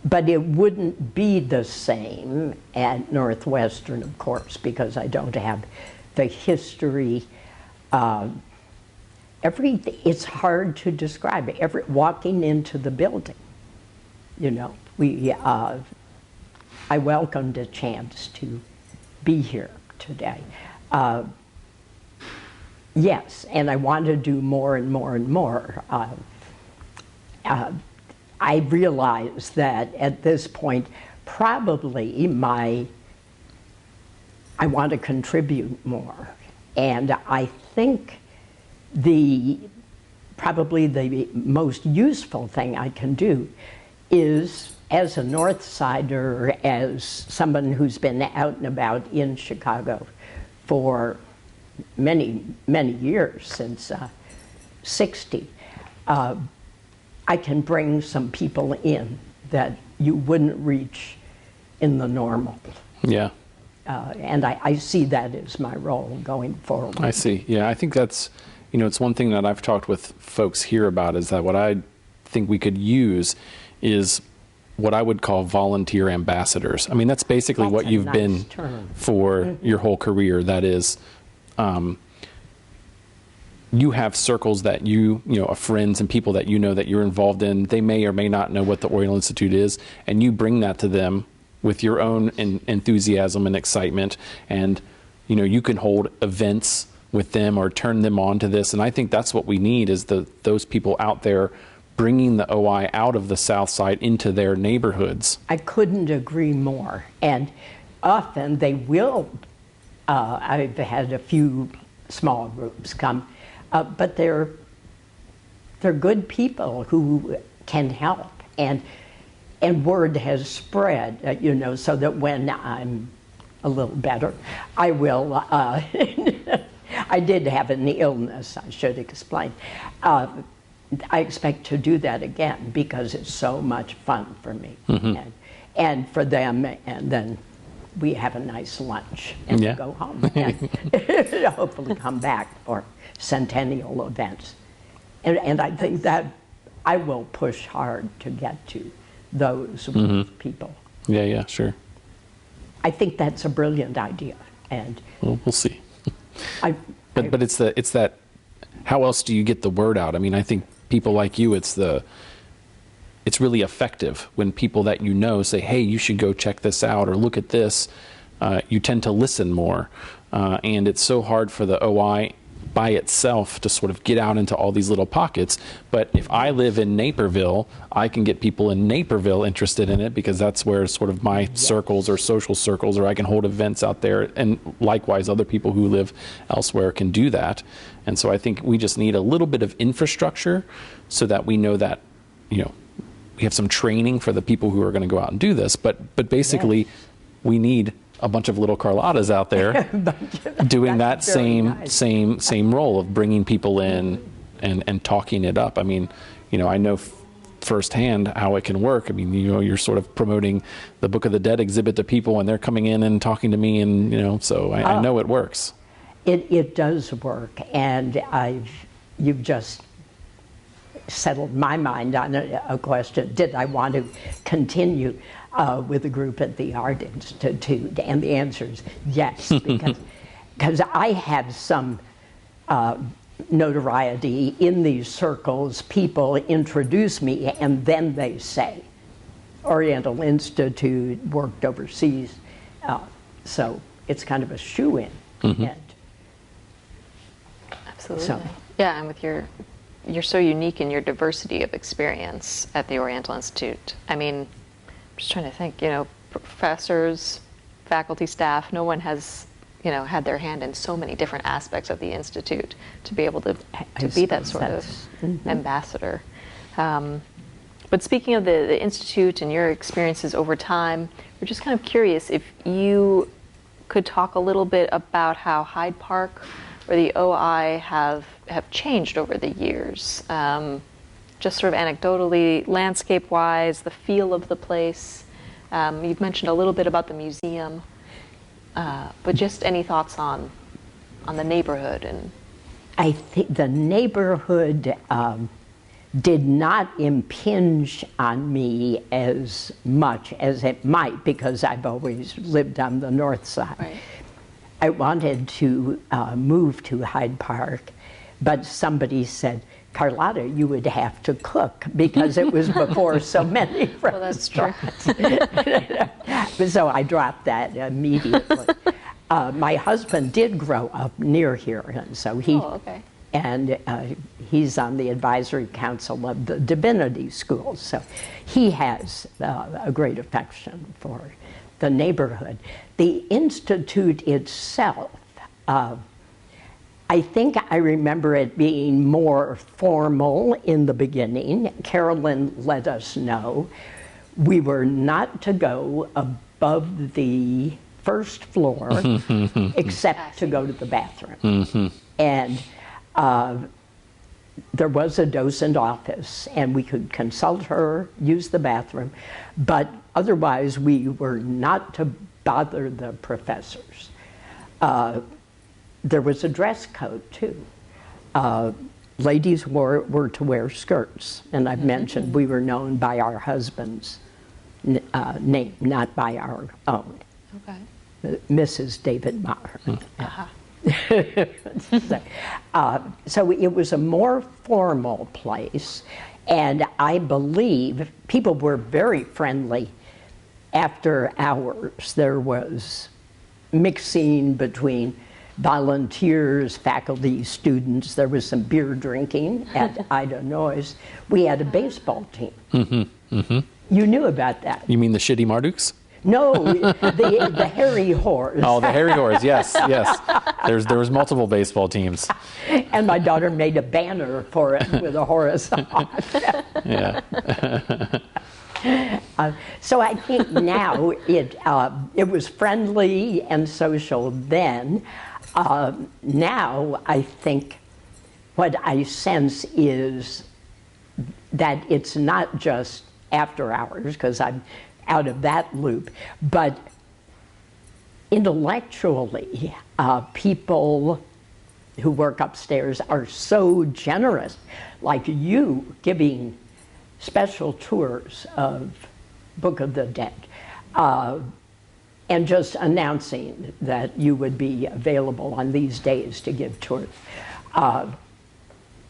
but it wouldn't be the same at Northwestern, of course, because I don't have the history. It's hard to describe. Walking into the building, you know, I welcomed a chance to be here today. Yes, and I want to do more and more and more. I realize that at this point, probably I want to contribute more. And I think probably the most useful thing I can do is, as a North Sider, as someone who's been out and about in Chicago for many, many years, since 60, I can bring some people in that you wouldn't reach in the normal. Yeah. And I see that as my role going forward. I see. Yeah, I think that's, it's one thing that I've talked with folks here about, is that what I think we could use is what I would call volunteer ambassadors. I mean, that's basically what you've been for your whole career. That is, you have circles that of friends and people that that you're involved in. They may or may not know what the Oriental Institute is, and you bring that to them with your own enthusiasm and excitement. And, you can hold events with them or turn them on to this. And I think that's what we need, is those people out there bringing the OI out of the South Side into their neighborhoods. I couldn't agree more. And often they will, I've had a few small groups come, but they're good people who can help. And word has spread, so that when I'm a little better, I will, I did have an illness, I should explain. I expect to do that again because it's so much fun for me and for them, and then we have a nice lunch and go home and hopefully come back for centennial events. And I think that I will push hard to get to those people. Yeah, sure. I think that's a brilliant idea, and well, we'll see. But it's that. How else do you get the word out? I mean, I think people like you, it's really effective when people that say, "Hey, you should go check this out," or "Look at this." You tend to listen more, and it's so hard for the OI by itself to sort of get out into all these little pockets. But if I live in Naperville, I can get people in Naperville interested in it, because that's where sort of my circles or social circles, or I can hold events out there, and likewise other people who live elsewhere can do that. And so I think we just need a little bit of infrastructure so that we know that, we have some training for the people who are going to go out and do this. But basically, we need a bunch of little Carlottas out there doing that same role of bringing people in and talking it up. I mean, I know firsthand how it can work. I mean, you're sort of promoting the Book of the Dead exhibit to people, and they're coming in and talking to me, and so I know it works. It does work, and you've just settled my mind on a question. Did I want to continue with a group at the Art Institute? And the answer is yes, because I have some notoriety in these circles. People introduce me, and then they say, Oriental Institute, worked overseas. So it's kind of a shoe-in. Absolutely. Yeah, and with you're so unique in your diversity of experience at the Oriental Institute. I mean, I'm just trying to think, professors, faculty, staff, no one has, had their hand in so many different aspects of the Institute to be able to be that sort of ambassador. But speaking of the Institute and your experiences over time, we're just kind of curious if you could talk a little bit about how Hyde Park or the OI have changed over the years, just sort of anecdotally, landscape-wise, the feel of the place. You've mentioned a little bit about the museum, but just any thoughts on the neighborhood? And I think the neighborhood did not impinge on me as much as it might, because I've always lived on the north side. Right. I wanted to move to Hyde Park, but somebody said, Carlotta, you would have to cook, because it was before so many restaurants. Well, that's true. So I dropped that immediately. My husband did grow up near here, and so he, and he's on the advisory council of the Divinity School, so he has a great affection for the neighborhood. The Institute itself I think I remember it being more formal in the beginning. Carolyn let us know we were not to go above the first floor except to go to the bathroom. And there was a docent office, and we could consult her, use the bathroom, but otherwise we were not to bother the professors. There was a dress code too. Ladies were to wear skirts, and I've mentioned we were known by our husband's name, not by our own. Okay. Mrs. David Maher. So it was a more formal place, and I believe people were very friendly after hours. There was mixing between volunteers, faculty, students. There was some beer drinking at Ida Noyes. We had a baseball team. You knew about that. You mean the Shitty Marduks? No, the Hairy Horse. Oh, the Hairy Horse, yes, yes. There was multiple baseball teams. And my daughter made a banner for it with a horse on. Yeah. So I think now it was friendly and social then. Now I think what I sense is that it's not just after hours, because I'm out of that loop, but intellectually, people who work upstairs are so generous, like you giving special tours of Book of the Dead, and just announcing that you would be available on these days to give tours.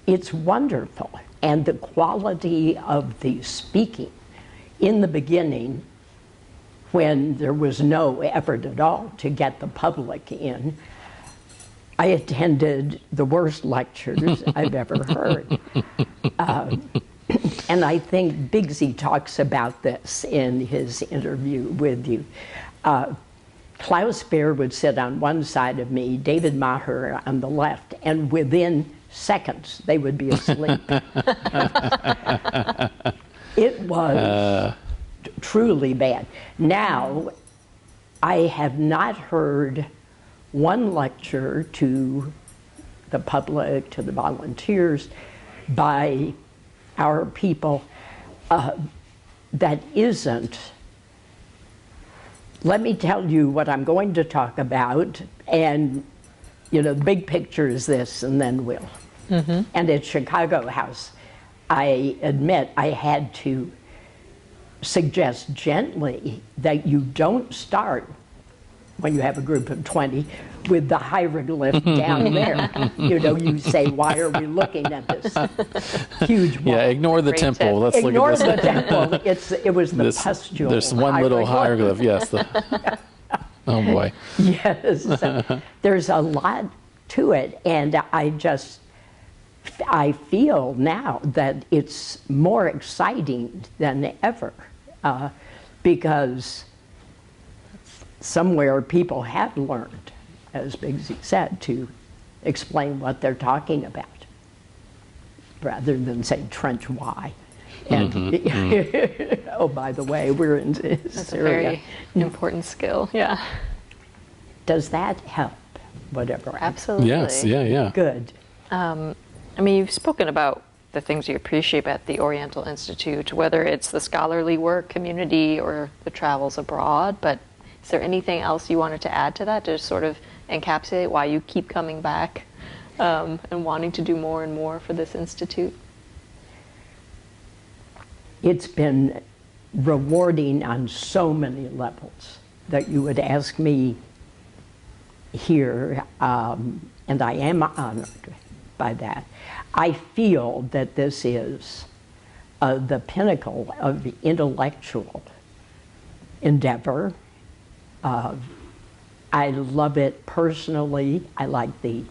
It's wonderful, and the quality of the speaking in the beginning, when there was no effort at all to get the public in, I attended the worst lectures I've ever heard. And I think Biggsy talks about this in his interview with you. Klaus Beer would sit on one side of me, David Maher on the left, and within seconds they would be asleep. It was truly bad. Now, I have not heard one lecture to the public, to the volunteers, by our people that isn't, let me tell you what I'm going to talk about, and the big picture is this, and then we'll. And at Chicago House, I admit I had to suggest gently that you don't start, when you have a group of 20, with the hieroglyph down there. You say, why are we looking at this huge wall? Yeah, ignore the temple. Let's ignore look at this. It was the pustule. There's one little hieroglyph, yes. Oh boy. Yes. There's a lot to it, and I feel now that it's more exciting than ever, because somewhere people have learned, as Biggsy said, to explain what they're talking about, rather than say trench Y. And oh, by the way, we're in Syria. That's a very important skill, yeah. Does that help? Whatever. Absolutely. Yes, yeah. Good. You've spoken about the things you appreciate at the Oriental Institute, whether it's the scholarly work community or the travels abroad, but is there anything else you wanted to add to that to sort of encapsulate why you keep coming back and wanting to do more and more for this institute? It's been rewarding on so many levels that you would ask me here, and I am honored by that. I feel that this is the pinnacle of intellectual endeavor. I love it personally. I like the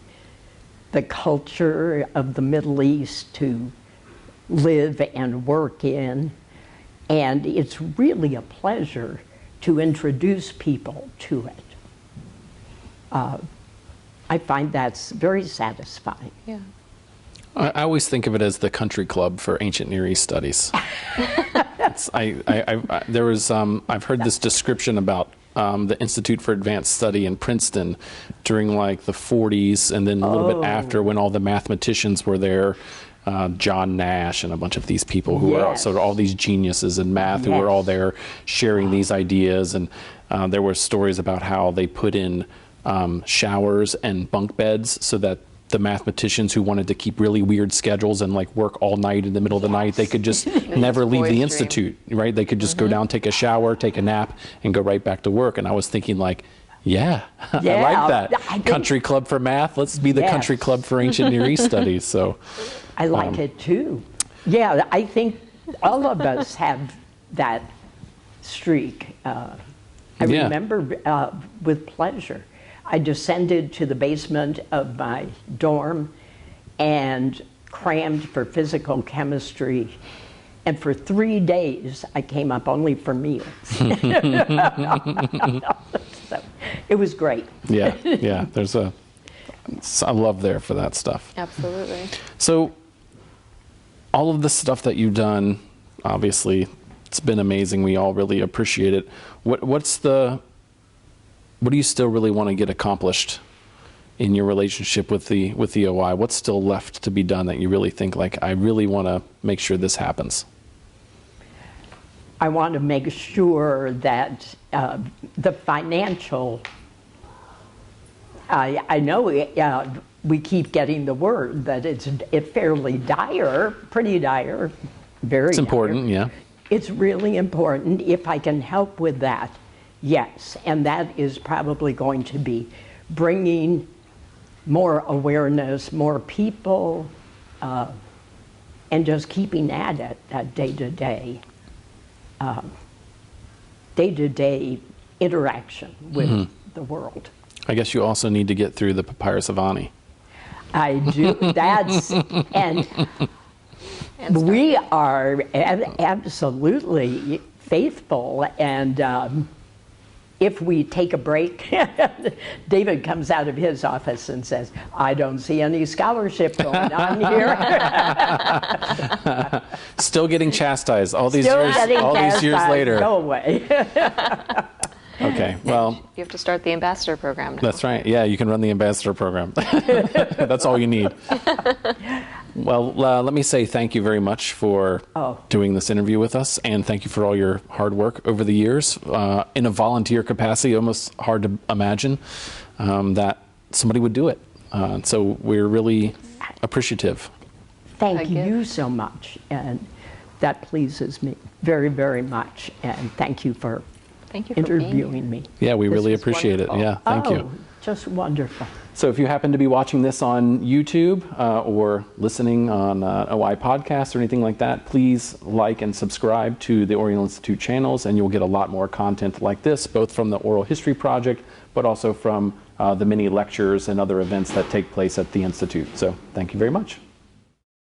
culture of the Middle East to live and work in, and it's really a pleasure to introduce people to it. I find that's very satisfying. Yeah. I always think of it as the country club for ancient Near East studies. I've heard this description about the Institute for Advanced Study in Princeton during like the 40s, and then a little bit after, when all the mathematicians were there, John Nash and a bunch of these people who are sort of all these geniuses in math who were all there sharing these ideas. And there were stories about how they put in showers and bunk beds so that the mathematicians who wanted to keep really weird schedules and like work all night in the middle of the night, they could just never leave the institute, right? They could just go down, take a shower, take a nap, and go right back to work. And I was thinking like, I like that. Country club for math. Let's be the country club for ancient Near East studies. So I like it too. Yeah, I think all of us have that streak. I remember with pleasure. I descended to the basement of my dorm and crammed for physical chemistry. And for 3 days, I came up only for meals. So it was great. Yeah. There's a love there for that stuff. Absolutely. So all of the stuff that you've done, obviously, it's been amazing. We all really appreciate it. What do you still really want to get accomplished in your relationship with the OI? What's still left to be done that you really think, like, I really want to make sure this happens? I want to make sure that the financial, I know we keep getting the word that it's fairly dire, pretty dire, very It's important, dire. yeah. It's really important. If I can help with that, yes, and that is probably going to be bringing more awareness, more people, and just keeping at it, that day-to-day interaction with the world. I guess you also need to get through the Papyrus of Ani. I do. And we are absolutely faithful, and if we take a break, David comes out of his office and says, I don't see any scholarship going on here. Still getting chastised all these years later. Go away. Okay, well. You have to start the ambassador program now. That's right. Yeah, you can run the ambassador program. That's all you need. Well, let me say thank you very much for doing this interview with us, and thank you for all your hard work over the years. In a volunteer capacity, almost hard to imagine that somebody would do it. So we're really appreciative. Thank you so much, and that pleases me very, very much. And thank you for interviewing me. Yeah, we really appreciate it. Yeah, thank you. Just wonderful. So if you happen to be watching this on YouTube or listening on OI podcasts or anything like that, please like and subscribe to the Oriental Institute channels, and you'll get a lot more content like this, both from the Oral History Project, but also from the many lectures and other events that take place at the Institute. So thank you very much.